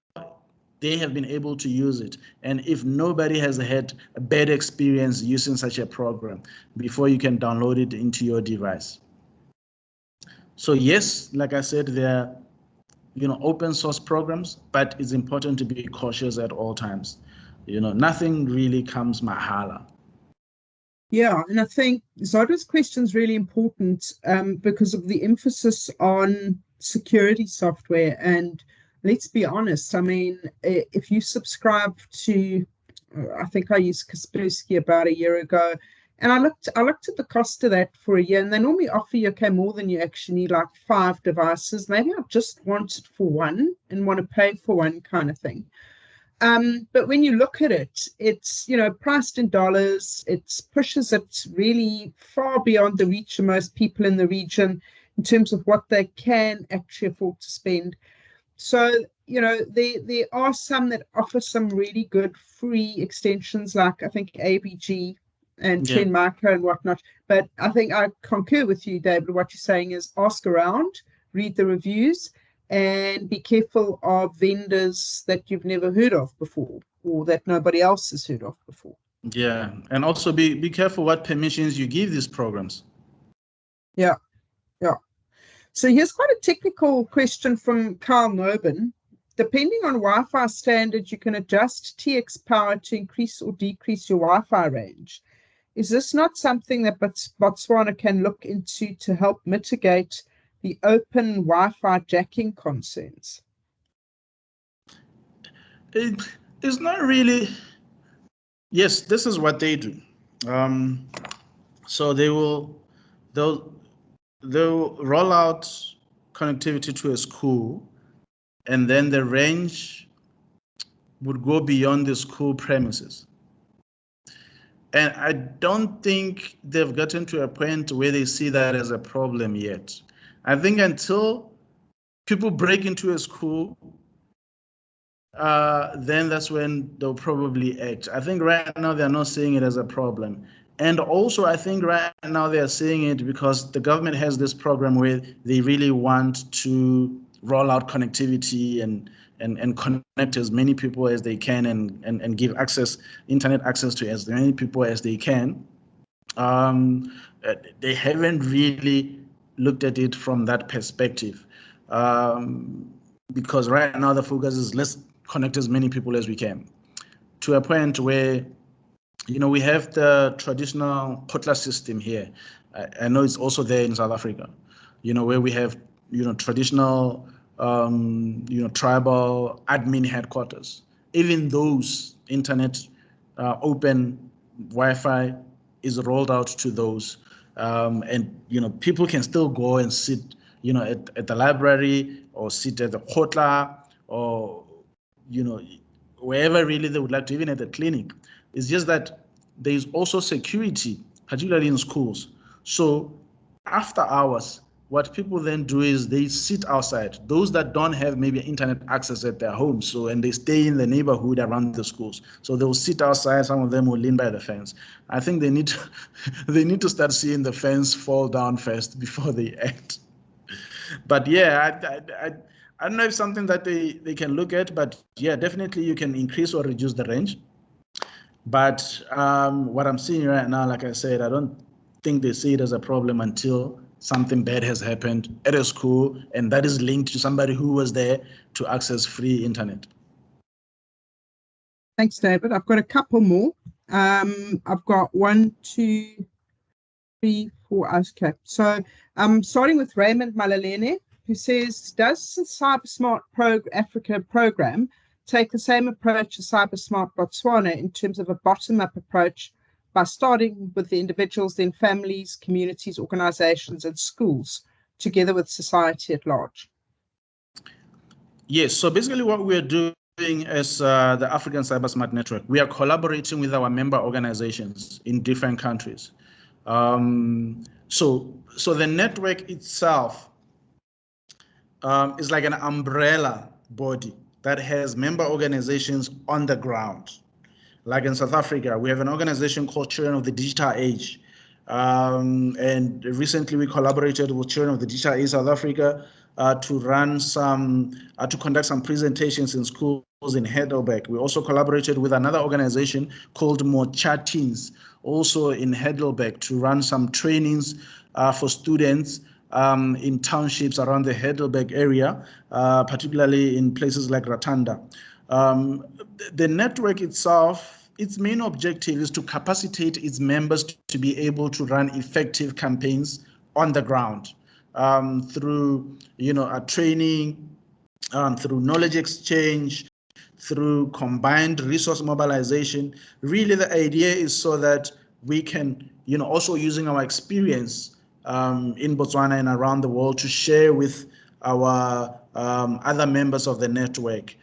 they have been able to use it. And if nobody has had a bad experience using such a program before you can download it into your device. So yes, like I said, there are open source programs, but it's important to be cautious at all times. Nothing really comes mahala. Yeah, and I think Zodwa's question is really important because of the emphasis on security software. And let's be honest, I mean, if you subscribe to, I think I used Kaspersky about a year ago, and I looked at the cost of that for a year, and they normally offer you more than you actually need, like 5 devices. Maybe I just want it for one and want to pay for one kind of thing. But when you look at it, it's priced in dollars. It pushes it really far beyond the reach of most people in the region in terms of what they can actually afford to spend. So there are some that offer some really good free extensions, like I think ABG and Trend Micro and whatnot. But I think I concur with you, David. What you're saying is ask around, read the reviews, and be careful of vendors that you've never heard of before or that nobody else has heard of before. Yeah, and also be careful what permissions you give these programs. Yeah. So here's quite a technical question from Carl Noben. Depending on Wi-Fi standards, you can adjust TX power to increase or decrease your Wi-Fi range. Is this not something that Botswana can look into to help mitigate the open Wi-Fi jacking concerns? It's not really. Yes, this is what they do. So they'll roll out connectivity to a school, and then the range would go beyond the school premises. And I don't think they've gotten to a point where they see that as a problem yet. I think until people break into a school, then that's when they'll probably act. I think right now they're not seeing it as a problem. And also, I think right now they're seeing it because the government has this program where they really want to roll out connectivity and connect as many people as they can and give internet access to as many people as they can. They haven't really looked at it from that perspective, because right now the focus is let's connect as many people as we can, to a point where we have the traditional Kotla system here. I know it's also there in South Africa, where we have traditional tribal admin headquarters. Even those internet open Wi-Fi is rolled out to those, and people can still go and sit at the library or sit at the Kotla or wherever really they would like to, even at the clinic. It's just that there's also security particularly in schools. So after hours, what people then do is they sit outside. Those that don't have maybe internet access at their homes, so and they stay in the neighborhood around the schools. So they'll sit outside. Some of them will lean by the fence. I think they need to, they need to start seeing the fence fall down first before they act. But yeah, I don't know if something that they can look at, but yeah, definitely you can increase or reduce the range. But what I'm seeing right now, like I said, I don't think they see it as a problem until something bad has happened at a school, and that is linked to somebody who was there to access free internet. Thanks, David. I've got a couple more. I've got 1, 2, 3, 4. Okay. So starting with Raymond Malalene, who says, does the CyberSmart Africa program take the same approach as CyberSmart Botswana in terms of a bottom-up approach by starting with the individuals, then families, communities, organizations, and schools, together with society at large? Yes, so basically what we're doing as the African CyberSmart Network, we are collaborating with our member organizations in different countries. So the network itself is like an umbrella body that has member organizations on the ground. Like in South Africa, we have an organization called Children of the Digital Age. And recently we collaborated with Children of the Digital Age South Africa to run to conduct some presentations in schools in Heidelberg. We also collaborated with another organization called Moepeng, also in Heidelberg, to run some trainings for students in townships around the Heidelberg area, particularly in places like Ratanda. The network itself, its main objective is to capacitate its members to be able to run effective campaigns on the ground through, a training, through knowledge exchange, through combined resource mobilization. Really, the idea is so that we can, also using our experience in Botswana and around the world to share with our other members of the network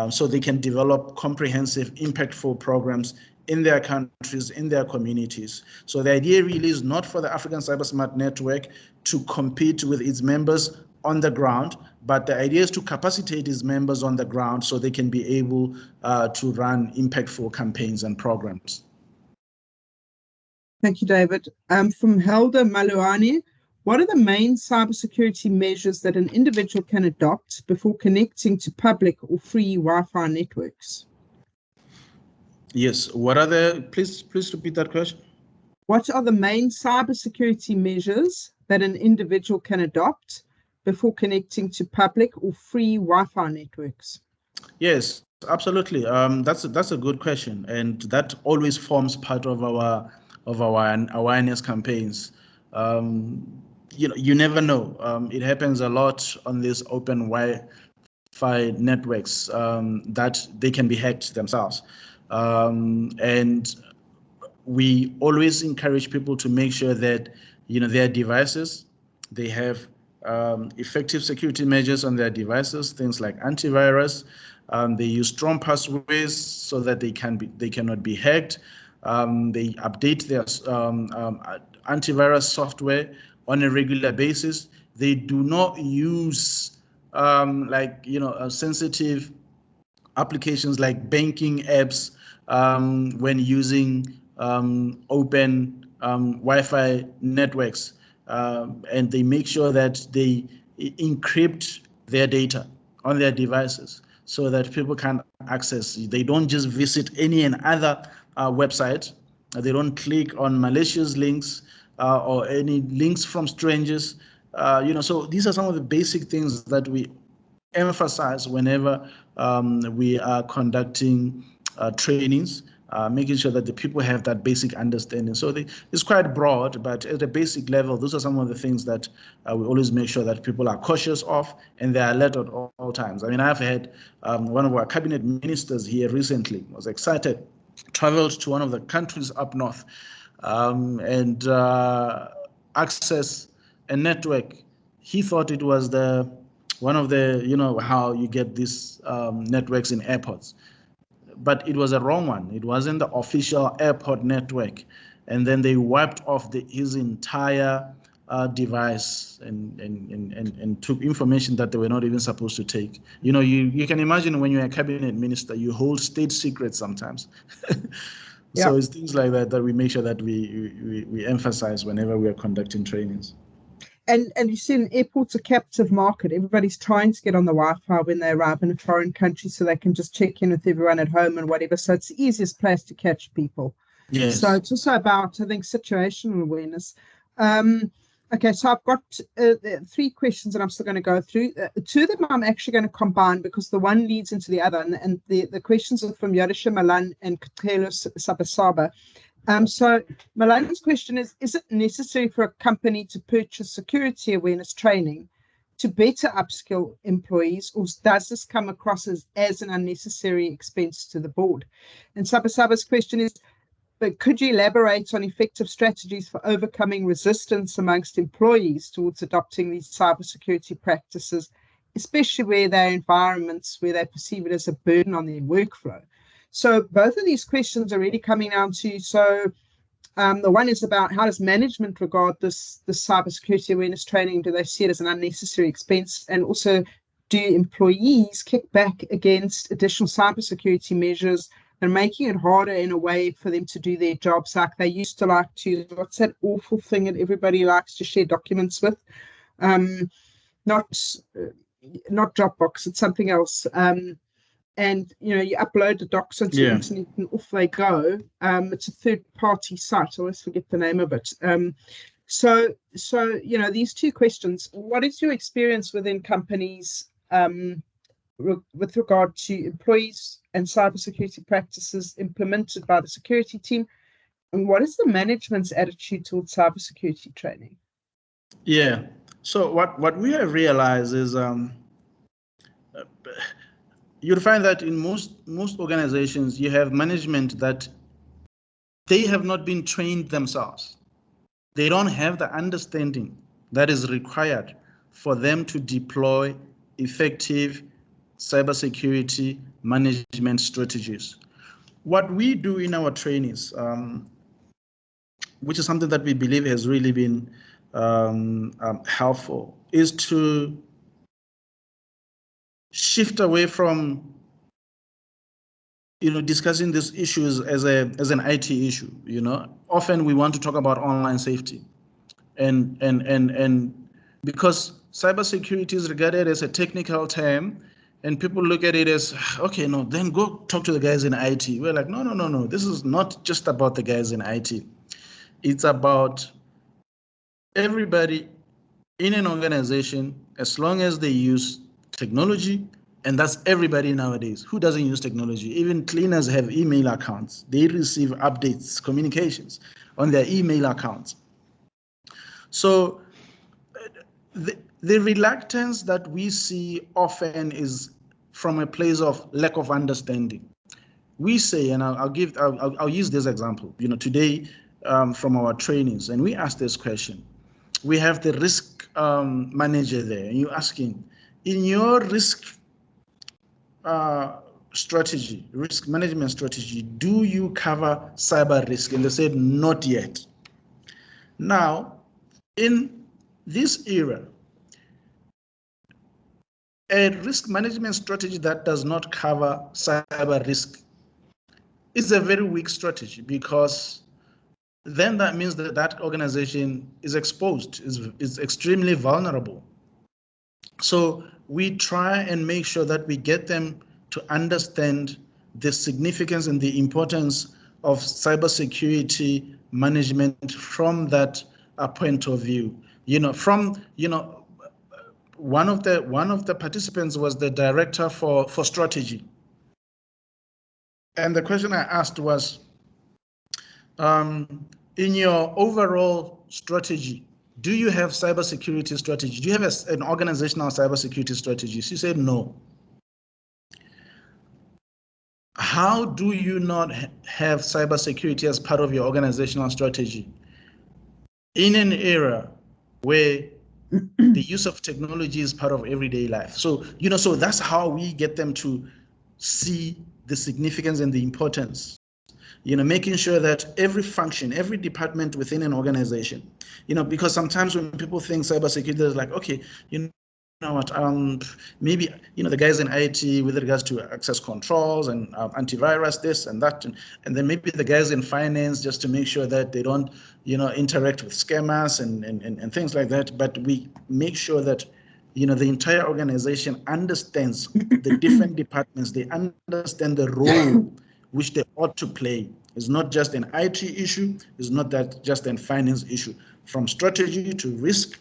so they can develop comprehensive, impactful programs in their countries, in their communities. So the idea really is not for the African CyberSmart Network to compete with its members on the ground, but the idea is to capacitate its members on the ground so they can be able to run impactful campaigns and programs. Thank you, David. From Helder Maluani, what are the main cybersecurity measures that an individual can adopt before connecting to public or free Wi-Fi networks? Yes, please repeat that question. What are the main cybersecurity measures that an individual can adopt before connecting to public or free Wi-Fi networks? Yes, absolutely. That's a good question, and that always forms part of our awareness campaigns. You never know. It happens a lot on these open Wi-Fi networks that they can be hacked themselves, and we always encourage people to make sure that their devices, they have effective security measures on their devices, things like antivirus. They use strong passwords so that they cannot be hacked. They update their antivirus software on a regular basis. They do not use sensitive applications like banking apps when using open Wi-Fi networks, and they make sure that they encrypt their data on their devices so that people can access. They don't just visit any and other website. They don't click on malicious links or any links from strangers. So these are some of the basic things that we emphasize whenever we are conducting trainings, making sure that the people have that basic understanding. So it's quite broad, but at a basic level, those are some of the things that we always make sure that people are cautious of and they are alert at all times. I mean, I've had one of our cabinet ministers here recently was excited, traveled to one of the countries up north and access a network. He thought it was one of the, how you get these networks in airports. But it was a wrong one. It wasn't the official airport network. and then they wiped off his entire device and took information that they were not even supposed to take. You know, you can imagine when you're a cabinet minister, you hold state secrets sometimes. So it's things like that that we make sure that we emphasize whenever we are conducting trainings. And you see, in airports, a captive market. Everybody's trying to get on the Wi-Fi when they arrive in a foreign country, so they can just check in with everyone at home and whatever. So it's the easiest place to catch people. Yes. So it's also about, I think, situational awareness. Okay, so I've got 3 questions that I'm still going to go through. 2 of them I'm actually going to combine because the one leads into the other. And the questions are from Yodisha Malan and Kutelo Sabasaba. So Malan's question is it necessary for a company to purchase security awareness training to better upskill employees, or does this come across as an unnecessary expense to the board? And Sabasaba's question is, but could you elaborate on effective strategies for overcoming resistance amongst employees towards adopting these cybersecurity practices, especially where they're environments where they perceive it as a burden on their workflow? So both of these questions are really coming down to, the one is about how does management regard this cybersecurity awareness training? Do they see it as an unnecessary expense? And also, do employees kick back against additional cybersecurity measures and making it harder in a way for them to do their jobs like they used to like to? What's that awful thing that everybody likes to share documents with? Not Dropbox, it's something else. And you upload the docs onto the internet and off they go. It's a third-party site. I always forget the name of it. So these 2 questions. What is your experience within companies with regard to employees and cybersecurity practices implemented by the security team? And what is the management's attitude towards cybersecurity training? Yeah. So what we have realized is you'll find that in most organizations, you have management that they have not been trained themselves. They don't have the understanding that is required for them to deploy effective cybersecurity management strategies. What we do in our trainings, which is something that we believe has really been helpful, is to shift away from discussing these issues as an IT issue. Often we want to talk about online safety, and because cybersecurity is regarded as a technical term, and people look at it as, okay, no, then go talk to the guys in IT. We're like, no. This is not just about the guys in IT. It's about everybody in an organization, as long as they use technology, and that's everybody nowadays. Who doesn't use technology? Even cleaners have email accounts. They receive updates, communications on their email accounts. So the reluctance that we see often is from a place of lack of understanding. We say, and I'll use this example. Today from our trainings, and we ask this question. We have the risk manager there, and you ask him, in your risk strategy, risk management strategy, do you cover cyber risk? And they said, not yet. Now, in this era, a risk management strategy that does not cover cyber risk is a very weak strategy, because then that means that that organization is exposed, is extremely vulnerable. So we try and make sure that we get them to understand the significance and the importance of cybersecurity management from that point of view. One of the participants was the director for strategy, and the question I asked was, in your overall strategy, do you have cybersecurity strategy? Do you have an organizational cybersecurity strategy? She said no. How do you not have cybersecurity as part of your organizational strategy in an era where the use of technology is part of everyday life? So, so that's how we get them to see the significance and the importance. making sure that every function, every department within an organization, because sometimes when people think cybersecurity is like, okay, know what, maybe, the guys in IT with regards to access controls and antivirus, this and that, and then maybe the guys in finance just to make sure that they don't, interact with scammers and things like that. But we make sure that, the entire organization understands the different departments. They understand the role which they ought to play. It's not just an IT issue. It's not that just a finance issue. From strategy to risk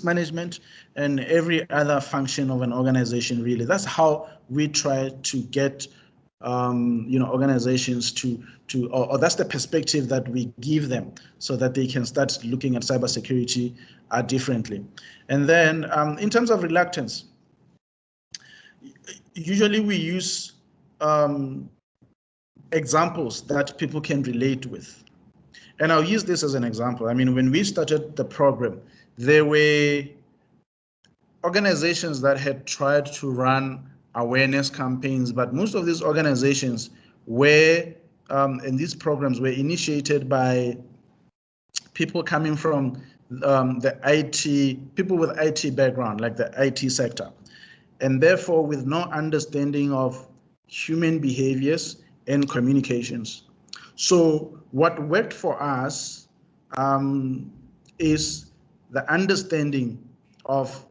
management and every other function of an organization, really. That's how we try to get organizations or that's the perspective that we give them so that they can start looking at cybersecurity differently. And then in terms of reluctance, usually we use examples that people can relate with. And I'll use this as an example. I mean, when we started the program, there were organizations that had tried to run awareness campaigns, but most of these organizations were, and these programs were initiated by people coming from the IT, people with IT background, like the IT sector, and therefore with no understanding of human behaviors and communications. So what worked for us is the understanding of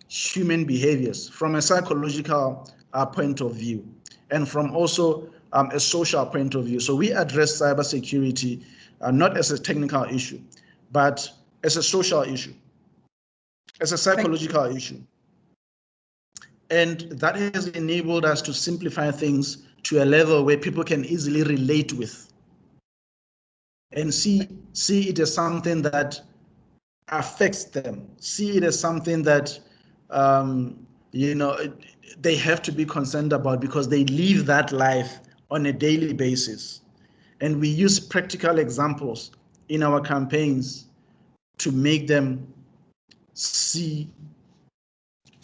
human behaviors from a psychological point of view, and from also a social point of view. So we address cybersecurity not as a technical issue, but as a social issue, as a psychological issue. And that has enabled us to simplify things to a level where people can easily relate with and see it as something that affects them, see it as something that they have to be concerned about because they live that life on a daily basis. And we use practical examples in our campaigns to make them see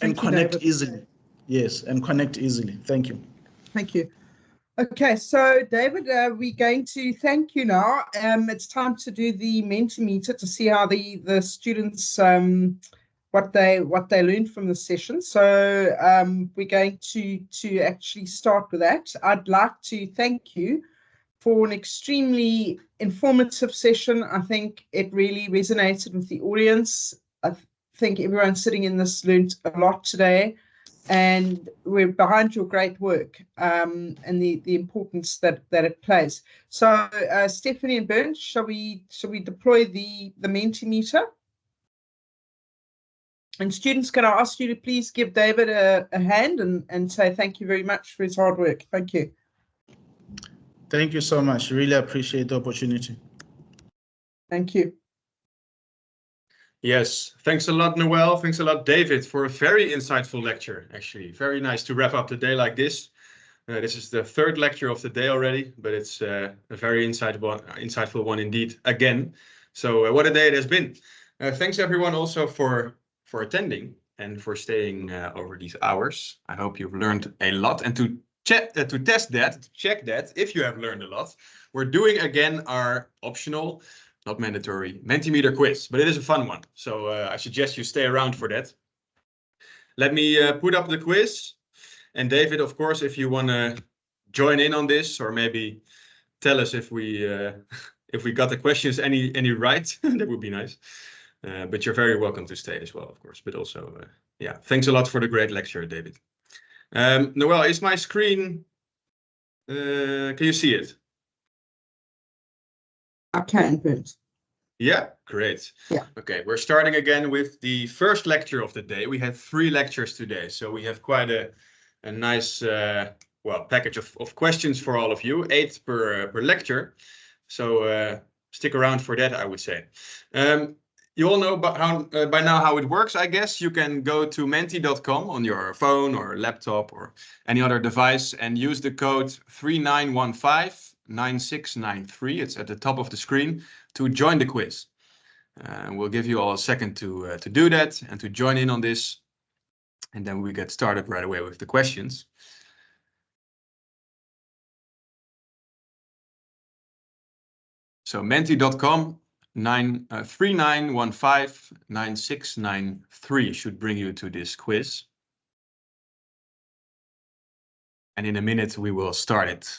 and connect easily. Yes, and connect easily. Thank you. Thank you. Okay, so David, we're going to thank you now. It's time to do the Mentimeter to see how the students what they learned from the session. So we're going to actually start with that. I'd like to thank you for an extremely informative session. I think it really resonated with the audience. I think everyone sitting in this learned a lot today. And we're behind your great work and the importance that it plays. So Stephanie and Bernd, shall we deploy the Mentimeter? And students, can I ask you to please give David a hand and say thank you very much for his hard work. Thank you. Thank you so much. Really appreciate the opportunity. Thank you. Yes, thanks a lot, Noel. Thanks a lot, David, for a very insightful lecture, actually. Very nice to wrap up the day like this. This is the third lecture of the day already, but it's a very insightful one indeed, again. So what a day it has been. Thanks, everyone, also for attending and for staying over these hours. I hope you've learned a lot. And to check that, if you have learned a lot, we're doing again our optional, not mandatory, Mentimeter quiz, but it is a fun one. So I suggest you stay around for that. Let me put up the quiz. And David, of course, if you want to join in on this, or maybe tell us if we got the questions any right, that would be nice. But you're very welcome to stay as well, of course. But also, yeah, thanks a lot for the great lecture, David. Noel, is my screen, can you see it? I can, Bernd. Yeah, great. Yeah. Okay, we're starting again with the first lecture of the day. We had 3 lectures today, so we have quite a nice package of questions for all of you, 8 per lecture. So stick around for that, I would say. You all know by now how it works, I guess. You can go to menti.com on your phone or laptop or any other device and use the code 39159693. It's at the top of the screen to join the quiz. We'll give you all a second to do that and to join in on this. And then we get started right away with the questions. So menti.com 39159693 should bring you to this quiz. And in a minute, we will start it.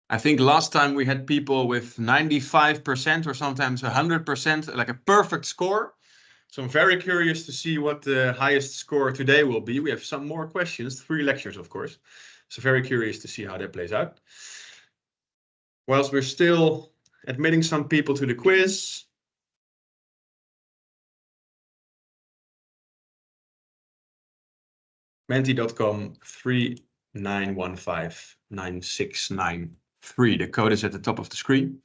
I think last time we had people with 95% or sometimes 100%, like a perfect score. So I'm very curious to see what the highest score today will be. We have some more questions, 3 lectures, of course. So very curious to see how that plays out. Whilst we're still admitting some people to the quiz. Menti.com 39159693. The code is at the top of the screen.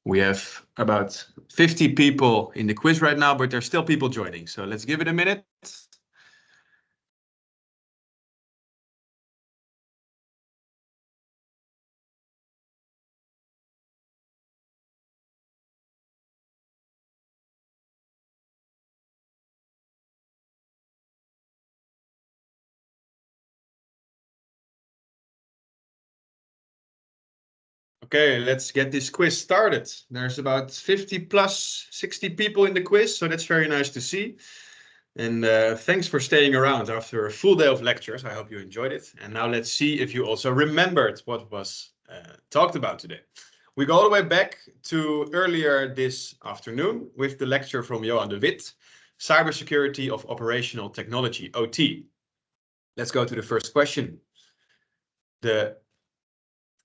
We have about 50 people in the quiz right now, but there's still people joining. So let's give it a minute. Okay, let's get this quiz started. There's about 50 plus 60 people in the quiz, so that's very nice to see. And thanks for staying around after a full day of lectures. I hope you enjoyed it. And now let's see if you also remembered what was talked about today. We go all the way back to earlier this afternoon with the lecture from Johan de Wit, Cybersecurity of Operational Technology, OT. Let's go to the first question. The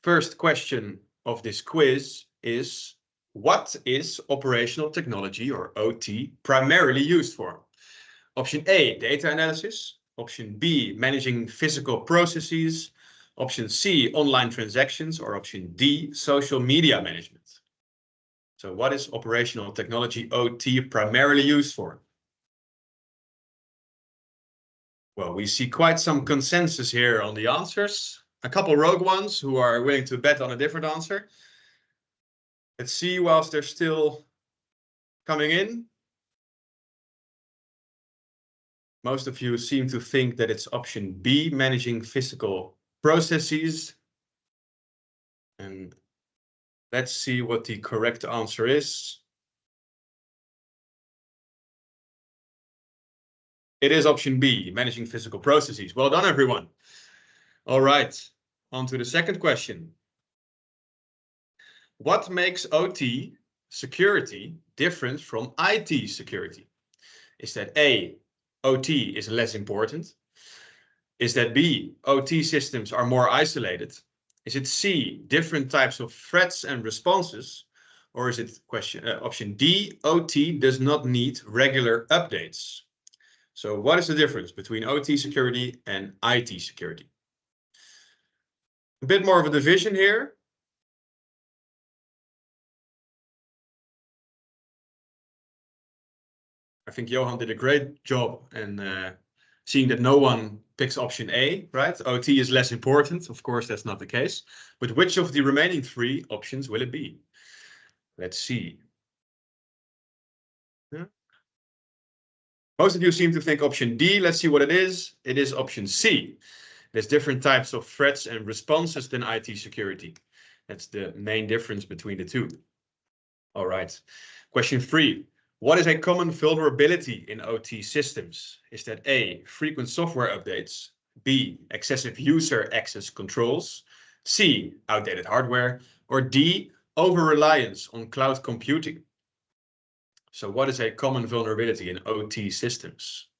first question of this quiz is, what is operational technology, or OT, primarily used for? Option A, data analysis. Option B, managing physical processes. Option C, online transactions. Or option D, social media management. So what is operational technology, OT, primarily used for? Well, we see quite some consensus here on the answers. A couple rogue ones who are willing to bet on a different answer. Let's see whilst they're still coming in. Most of you seem to think that it's option B, managing physical processes. And let's see what the correct answer is. It is option B, managing physical processes. Well done, everyone. All right, on to the second question. What makes OT security different from IT security? Is that A, OT is less important? Is that B, OT systems are more isolated? Is it C, different types of threats and responses? Or is it option D, OT does not need regular updates? So what is the difference between OT security and IT security? A bit more of a division here. I think Johan did a great job in seeing that no one picks option A, right? OT is less important. Of course, that's not the case. But which of the remaining 3 options will it be? Let's see. Yeah. Most of you seem to think option D. Let's see what it is. It is option C. There's different types of threats and responses than IT security. That's the main difference between the two. All right. Question 3. What is a common vulnerability in OT systems? Is that A, frequent software updates, B, excessive user access controls, C, outdated hardware, or D, over-reliance on cloud computing? So what is a common vulnerability in OT systems?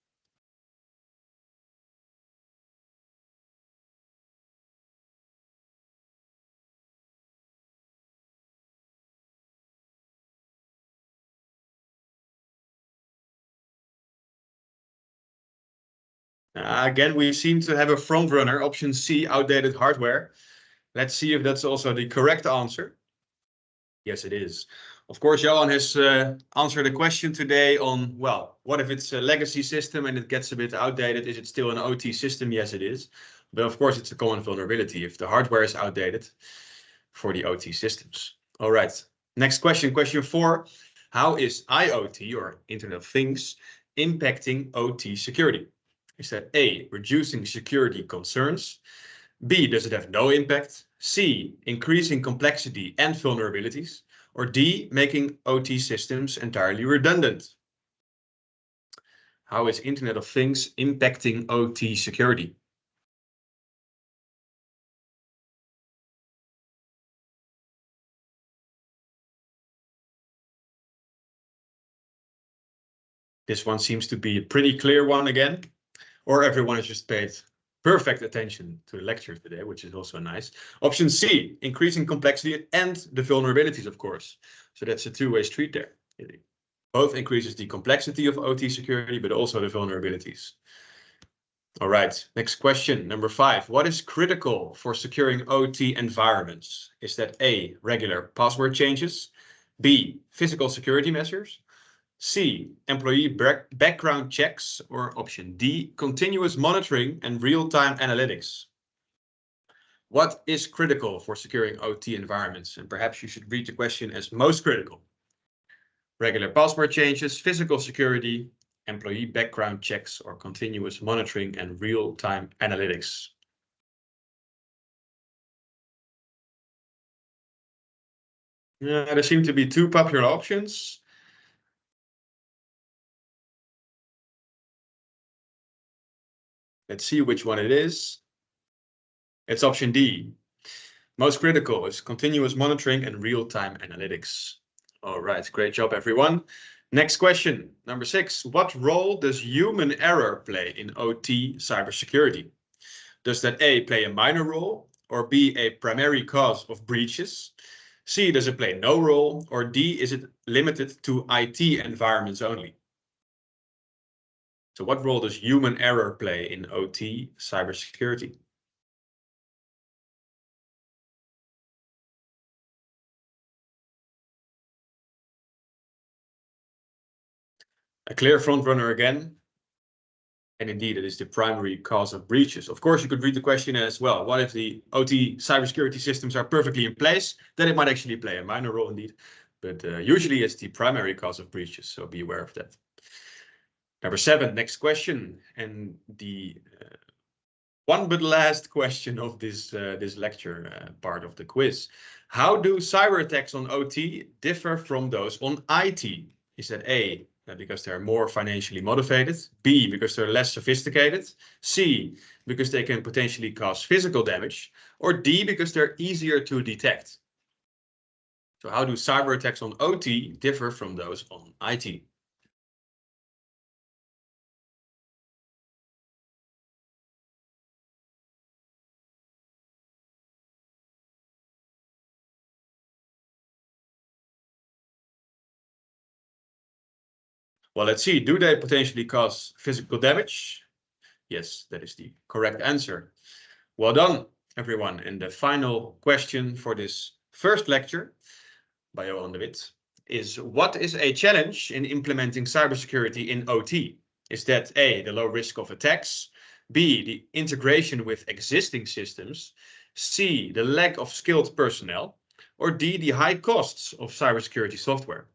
Again, we seem to have a front runner, option C, outdated hardware. Let's see if that's also the correct answer. Yes, it is. Of course, Johan has answered a question today on, well, what if it's a legacy system and it gets a bit outdated? Is it still an OT system? Yes, it is. But of course, it's a common vulnerability if the hardware is outdated. for the OT systems. All right, next question, question 4. How is IoT, or Internet of Things, impacting OT security? Is that A, reducing security concerns? B, does it have no impact? C, increasing complexity and vulnerabilities? Or D, making OT systems entirely redundant? How is Internet of Things impacting OT security? This one seems to be a pretty clear one again, or everyone has just paid perfect attention to the lecture today, which is also nice. Option C, increasing complexity and the vulnerabilities, of course. So that's a two-way street there. It both increases the complexity of OT security, but also the vulnerabilities. All right, next question, number 5. What is critical for securing OT environments? Is that A, regular password changes? B, physical security measures? C, employee background checks? Or option D, continuous monitoring and real-time analytics? What is critical for securing OT environments? And perhaps you should read the question as most critical. Regular password changes, physical security, employee background checks, or continuous monitoring and real-time analytics. Yeah, there seem to be 2 popular options. Let's see which one it is. It's option D. Most critical is continuous monitoring and real-time analytics. All right, great job, everyone. Next question, number 6. What role does human error play in OT cybersecurity? Does that A, play a minor role, or B, a primary cause of breaches? C, does it play no role, or D, is it limited to IT environments only? So what role does human error play in OT cybersecurity? A clear front runner again. And indeed, it is the primary cause of breaches. Of course, you could read the question as well. What if the OT cybersecurity systems are perfectly in place? Then it might actually play a minor role indeed. But usually it's the primary cause of breaches, so be aware of that. Number 7, next question. And the one but last question of this lecture part of the quiz. How do cyber attacks on OT differ from those on IT? Is that A, because they're more financially motivated? B, because they're less sophisticated? C, because they can potentially cause physical damage? Or D, because they're easier to detect? So how do cyber attacks on OT differ from those on IT? Well, let's see. Do they potentially cause physical damage? Yes, that is the correct answer. Well done, everyone. And the final question for this first lecture by Johan de Wit is, what is a challenge in implementing cybersecurity in OT? Is that A, the low risk of attacks? B, the integration with existing systems? C, the lack of skilled personnel? Or D, the high costs of cybersecurity software?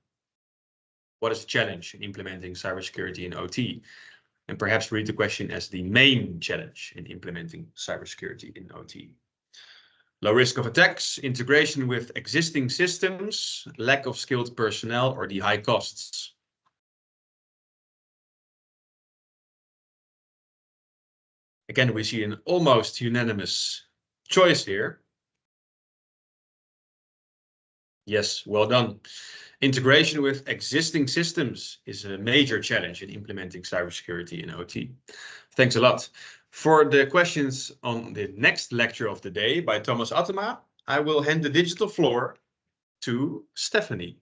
What is the challenge in implementing cybersecurity in OT? And perhaps read the question as the main challenge in implementing cybersecurity in OT. Low risk of attacks, integration with existing systems, lack of skilled personnel, or the high costs. Again, we see an almost unanimous choice here. Yes, well done. Integration with existing systems is a major challenge in implementing cybersecurity in OT. Thanks a lot. For the questions on the next lecture of the day by Thomas Attema, I will hand the digital floor to Stephanie.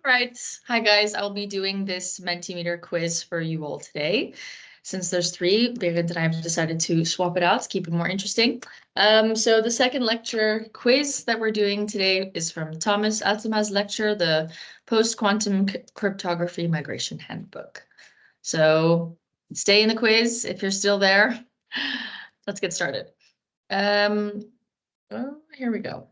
Right. Hi, guys. I'll be doing this Mentimeter quiz for you all today. Since there's 3, Berend and I have decided to swap it out to keep it more interesting. So the second lecture quiz that we're doing today is from Thomas Attema's lecture, the Post-Quantum Cryptography Migration Handbook. So stay in the quiz if you're still there. Let's get started. Oh, here we go.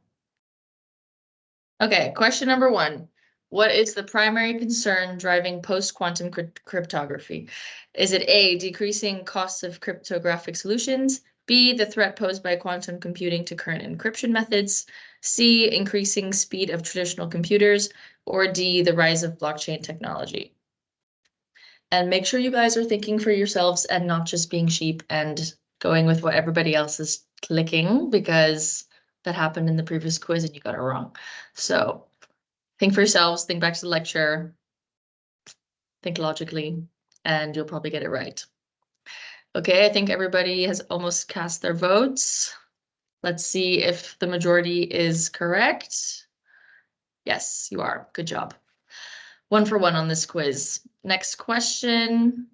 Okay, question number 1. What is the primary concern driving post-quantum cryptography? Is it A, decreasing costs of cryptographic solutions, B, the threat posed by quantum computing to current encryption methods, C, increasing speed of traditional computers, or D, the rise of blockchain technology? And make sure you guys are thinking for yourselves and not just being sheep and going with what everybody else is clicking, because that happened in the previous quiz and you got it wrong. So think for yourselves, think back to the lecture, think logically, and you'll probably get it right. Okay, I think everybody has almost cast their votes. Let's see if the majority is correct. Yes, you are. Good job. 1 for 1 on this quiz. Next question.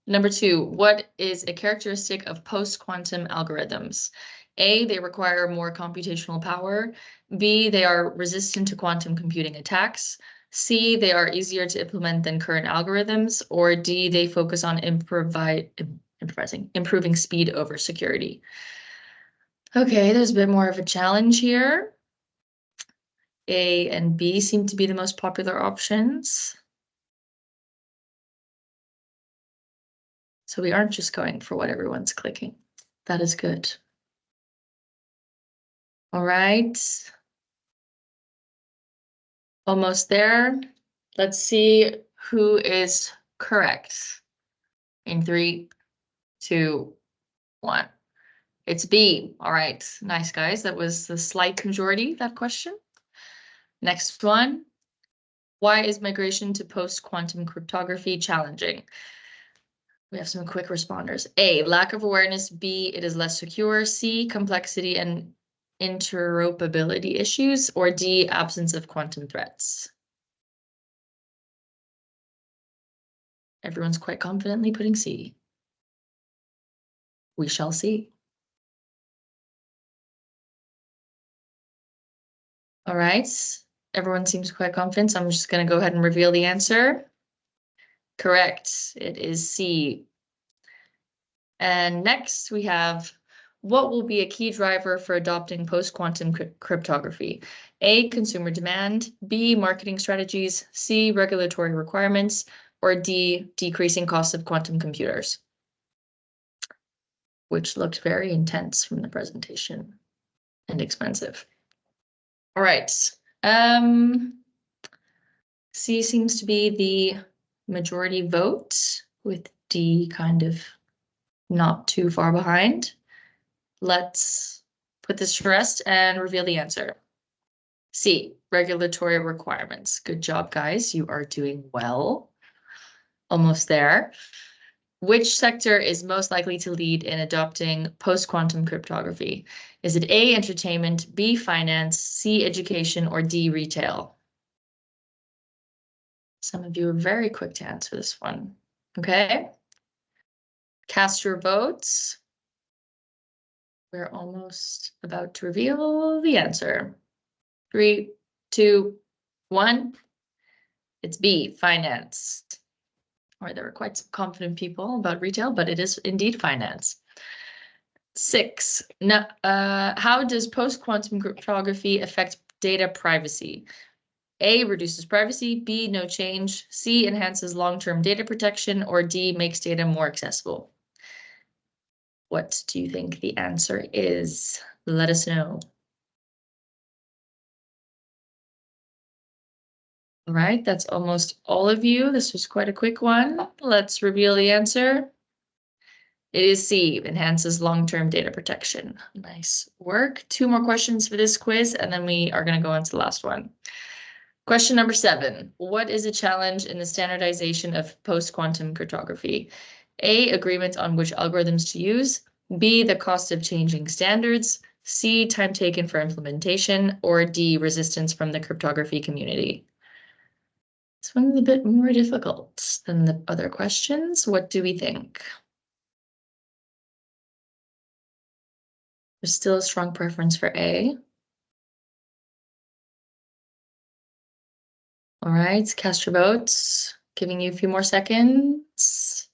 Number 2, what is a characteristic of post-quantum algorithms? A, they require more computational power. B, they are resistant to quantum computing attacks. C, they are easier to implement than current algorithms. Or D, they focus on improving speed over security. Okay, there's a bit more of a challenge here. A and B seem to be the most popular options. So we aren't just going for what everyone's clicking. That is good. All right. Almost there. Let's see who is correct. In 3, 2, 1. It's B. All right. Nice, guys. That was the slight majority, that question. Next one. Why is migration to post-quantum cryptography challenging? We have some quick responders. A, lack of awareness. B, it is less secure. C, complexity and interoperability issues. Or D, absence of quantum threats. Everyone's quite confidently putting C. We shall see. All right. Everyone seems quite confident, so I'm just going to go ahead and reveal the answer. Correct. It is C. And next we have, what will be a key driver for adopting post-quantum cryptography? A, consumer demand. B, marketing strategies. C, regulatory requirements. Or D, decreasing costs of quantum computers. Which looked very intense from the presentation and expensive. All right. C seems to be the majority vote, with D kind of not too far behind. Let's put this to rest and reveal the answer. C, regulatory requirements. Good job, guys. You are doing well. Almost there. Which sector is most likely to lead in adopting post-quantum cryptography? Is it A, entertainment, B, finance, C, education, or D, retail? Some of you are very quick to answer this one. Okay. Cast your votes. We're almost about to reveal the answer. 3, 2, 1. It's B, finance. Or there were quite some confident people about retail, but it is indeed finance. 6. Now, how does post-quantum cryptography affect data privacy? A, reduces privacy. B, no change. C, enhances long-term data protection. Or D, makes data more accessible. What do you think the answer is? Let us know. All right, that's almost all of you. This was quite a quick one. Let's reveal the answer. It is C, enhances long-term data protection. Nice work. 2 more questions for this quiz, and then we are going to go on to the last one. Question number 7. What is a challenge in the standardization of post-quantum cryptography? A, agreement on which algorithms to use. B, the cost of changing standards. C, time taken for implementation. Or D, resistance from the cryptography community. This one's a bit more difficult than the other questions. What do we think? There's still a strong preference for A. All right, cast your votes. Giving you a few more seconds.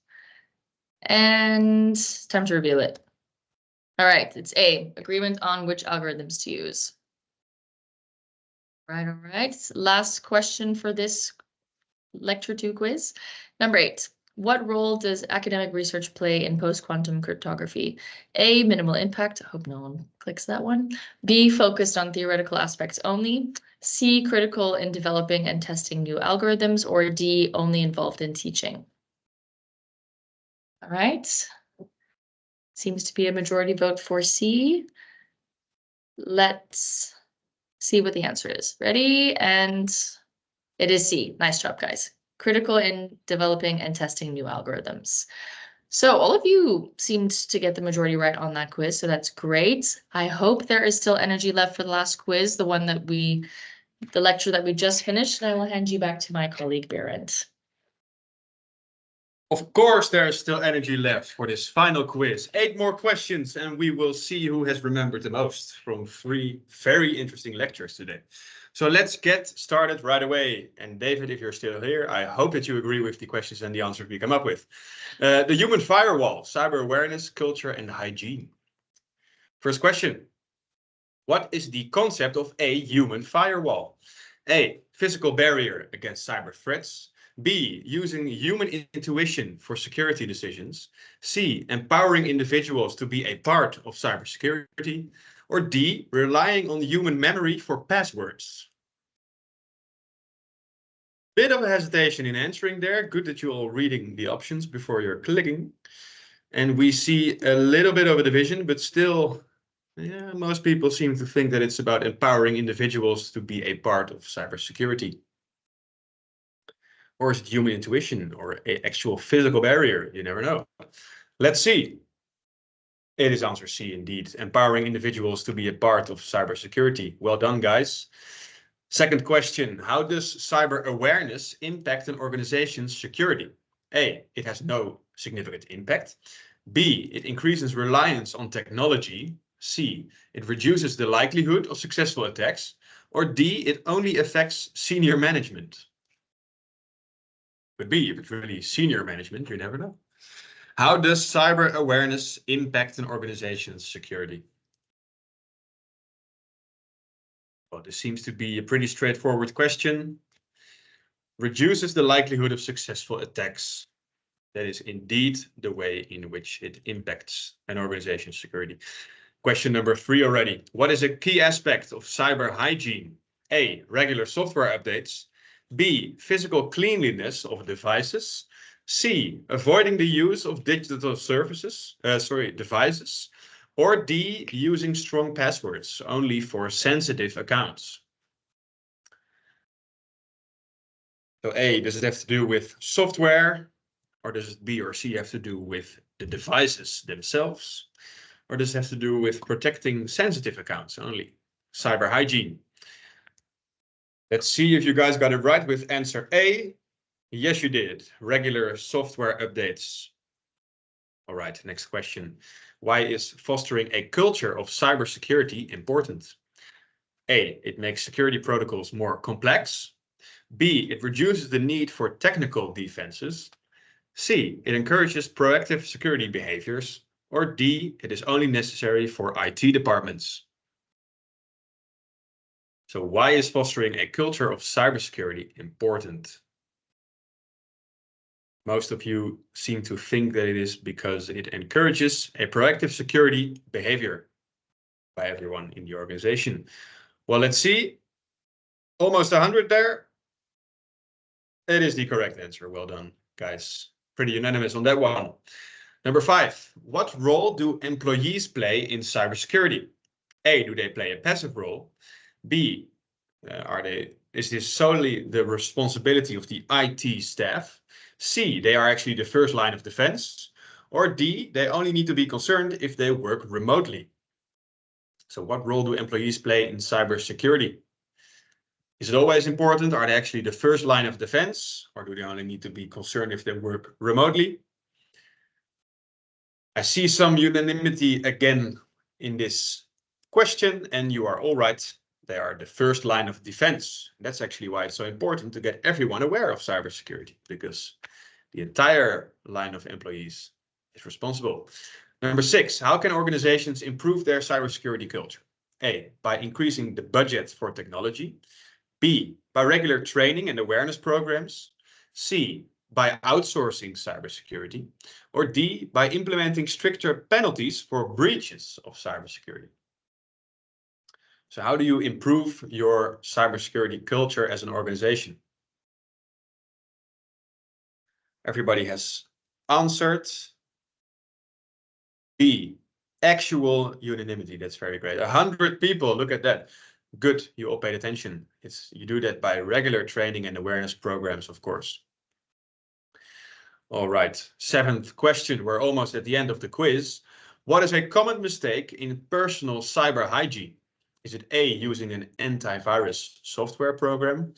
And time to reveal it. All right, it's A, agreement on which algorithms to use. All right. Last question for this Lecture 2 quiz. Number 8. What role does academic research play in post-quantum cryptography? A, minimal impact. I hope no one clicks that one. B, focused on theoretical aspects only. C, critical in developing and testing new algorithms. Or D, only involved in teaching. All right. Seems to be a majority vote for C. Let's see what the answer is. Ready? And it is C. Nice job, guys. Critical in developing and testing new algorithms. So all of you seemed to get the majority right on that quiz, so that's great. I hope there is still energy left for the last quiz, the lecture that we just finished, and I will hand you back to my colleague, Berend. Of course, there is still energy left for this final quiz. 8 more questions, and we will see who has remembered the most from 3 very interesting lectures today. So let's get started right away. And David, if you're still here, I hope that you agree with the questions and the answers we come up with. The human firewall, cyber awareness, culture, and hygiene. First question. What is the concept of a human firewall? A, physical barrier against cyber threats. B, using human intuition for security decisions. C, empowering individuals to be a part of cybersecurity. Or D, relying on human memory for passwords. Bit of a hesitation in answering there. Good that you're all reading the options before you're clicking. And we see a little bit of a division, but still, yeah, most people seem to think that it's about empowering individuals to be a part of cybersecurity. Or is it human intuition or an actual physical barrier? You never know. Let's see. It is answer C indeed. Empowering individuals to be a part of cybersecurity. Well done, guys. Second question. How does cyber awareness impact an organization's security? A, it has no significant impact. B, it increases reliance on technology. C, it reduces the likelihood of successful attacks. Or D, it only affects senior management. Could be, if it's really senior management, you never know. How does cyber awareness impact an organization's security? Well, this seems to be a pretty straightforward question. Reduces the likelihood of successful attacks. That is indeed the way in which it impacts an organization's security. Question number 3 already. What is a key aspect of cyber hygiene? A, regular software updates. B, physical cleanliness of devices. C, avoiding the use of digital devices. Or D, using strong passwords only for sensitive accounts. So A, does it have to do with software? Or does it B or C have to do with the devices themselves? Or does it have to do with protecting sensitive accounts only? Cyber hygiene. Let's see if you guys got it right with answer A. Yes, you did. Regular software updates. All right, next question. Why is fostering a culture of cybersecurity important? A, it makes security protocols more complex. B, it reduces the need for technical defenses. C, it encourages proactive security behaviors. Or D, it is only necessary for IT departments. So why is fostering a culture of cybersecurity important? Most of you seem to think that it is because it encourages a proactive security behavior by everyone in the organization. Well, let's see. Almost 100 there. It is the correct answer. Well done, guys. Pretty unanimous on that one. Number 5. What role do employees play in cybersecurity? A, do they play a passive role? B, is this solely the responsibility of the IT staff? C, they are actually the first line of defense. Or D, they only need to be concerned if they work remotely. So what role do employees play in cybersecurity? Is it always important? Are they actually the first line of defense? Or do they only need to be concerned if they work remotely? I see some unanimity again in this question, and you are all right. They are the first line of defense. That's actually why it's so important to get everyone aware of cybersecurity, because the entire line of employees is responsible. Number 6, how can organizations improve their cybersecurity culture? A, by increasing the budget for technology. B, by regular training and awareness programs. C, by outsourcing cybersecurity. Or D, by implementing stricter penalties for breaches of cybersecurity. So how do you improve your cybersecurity culture as an organization? Everybody has answered. B, actual unanimity. That's very great. 100 people, look at that. Good, you all paid attention. You do that by regular training and awareness programs, of course. All right, 7th question. We're almost at the end of the quiz. What is a common mistake in personal cyber hygiene? Is it A, using an antivirus software program?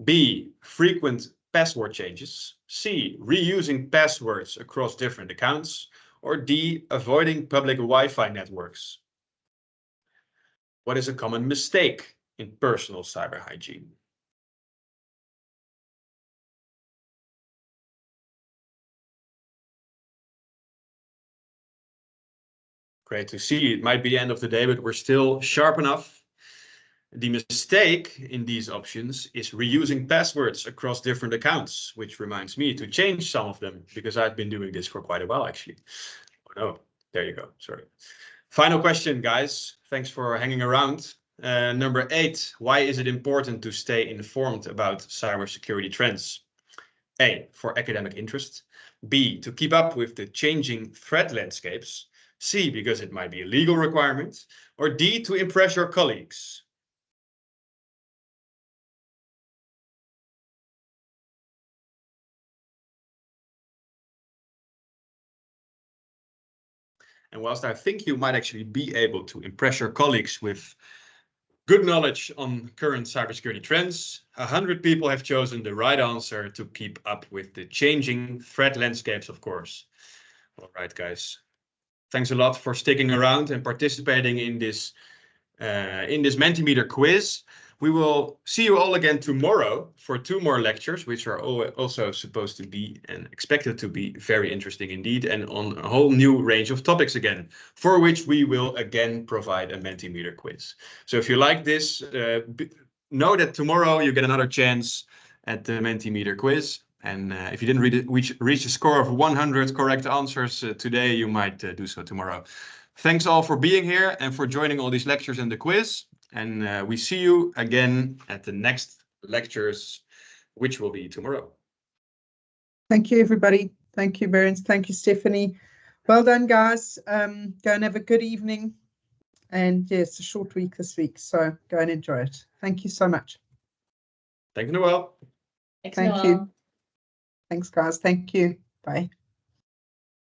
B, frequent password changes? C, reusing passwords across different accounts? Or D, avoiding public Wi-Fi networks? What is a common mistake in personal cyber hygiene? Great to see. It might be the end of the day, but we're still sharp enough. The mistake in these options is reusing passwords across different accounts, which reminds me to change some of them because I've been doing this for quite a while, actually. Oh, no, there you go. Sorry. Final question, guys. Thanks for hanging around. Number 8, why is it important to stay informed about cybersecurity trends? A, for academic interest. B, to keep up with the changing threat landscapes. C, because it might be a legal requirement. Or D, to impress your colleagues. And whilst I think you might actually be able to impress your colleagues with good knowledge on current cybersecurity trends, 100 people have chosen the right answer to keep up with the changing threat landscapes, of course. All right, guys. Thanks a lot for sticking around and participating in this Mentimeter quiz. We will see you all again tomorrow for 2 more lectures, which are also supposed to be and expected to be very interesting indeed, and on a whole new range of topics again, for which we will again provide a Mentimeter quiz. So if you like this, know that tomorrow you get another chance at the Mentimeter quiz. And if you didn't reach a score of 100 correct answers today, you might do so tomorrow. Thanks all for being here and for joining all these lectures and the quiz. And we see you again at the next lectures, which will be tomorrow. Thank you, everybody. Thank you, Berends. Thank you, Stephanie. Well done, guys. Go and have a good evening. And yeah, it's a short week this week, so go and enjoy it. Thank you so much. Thank you, Noel. Thank you. Thanks, guys. Thank you. Bye.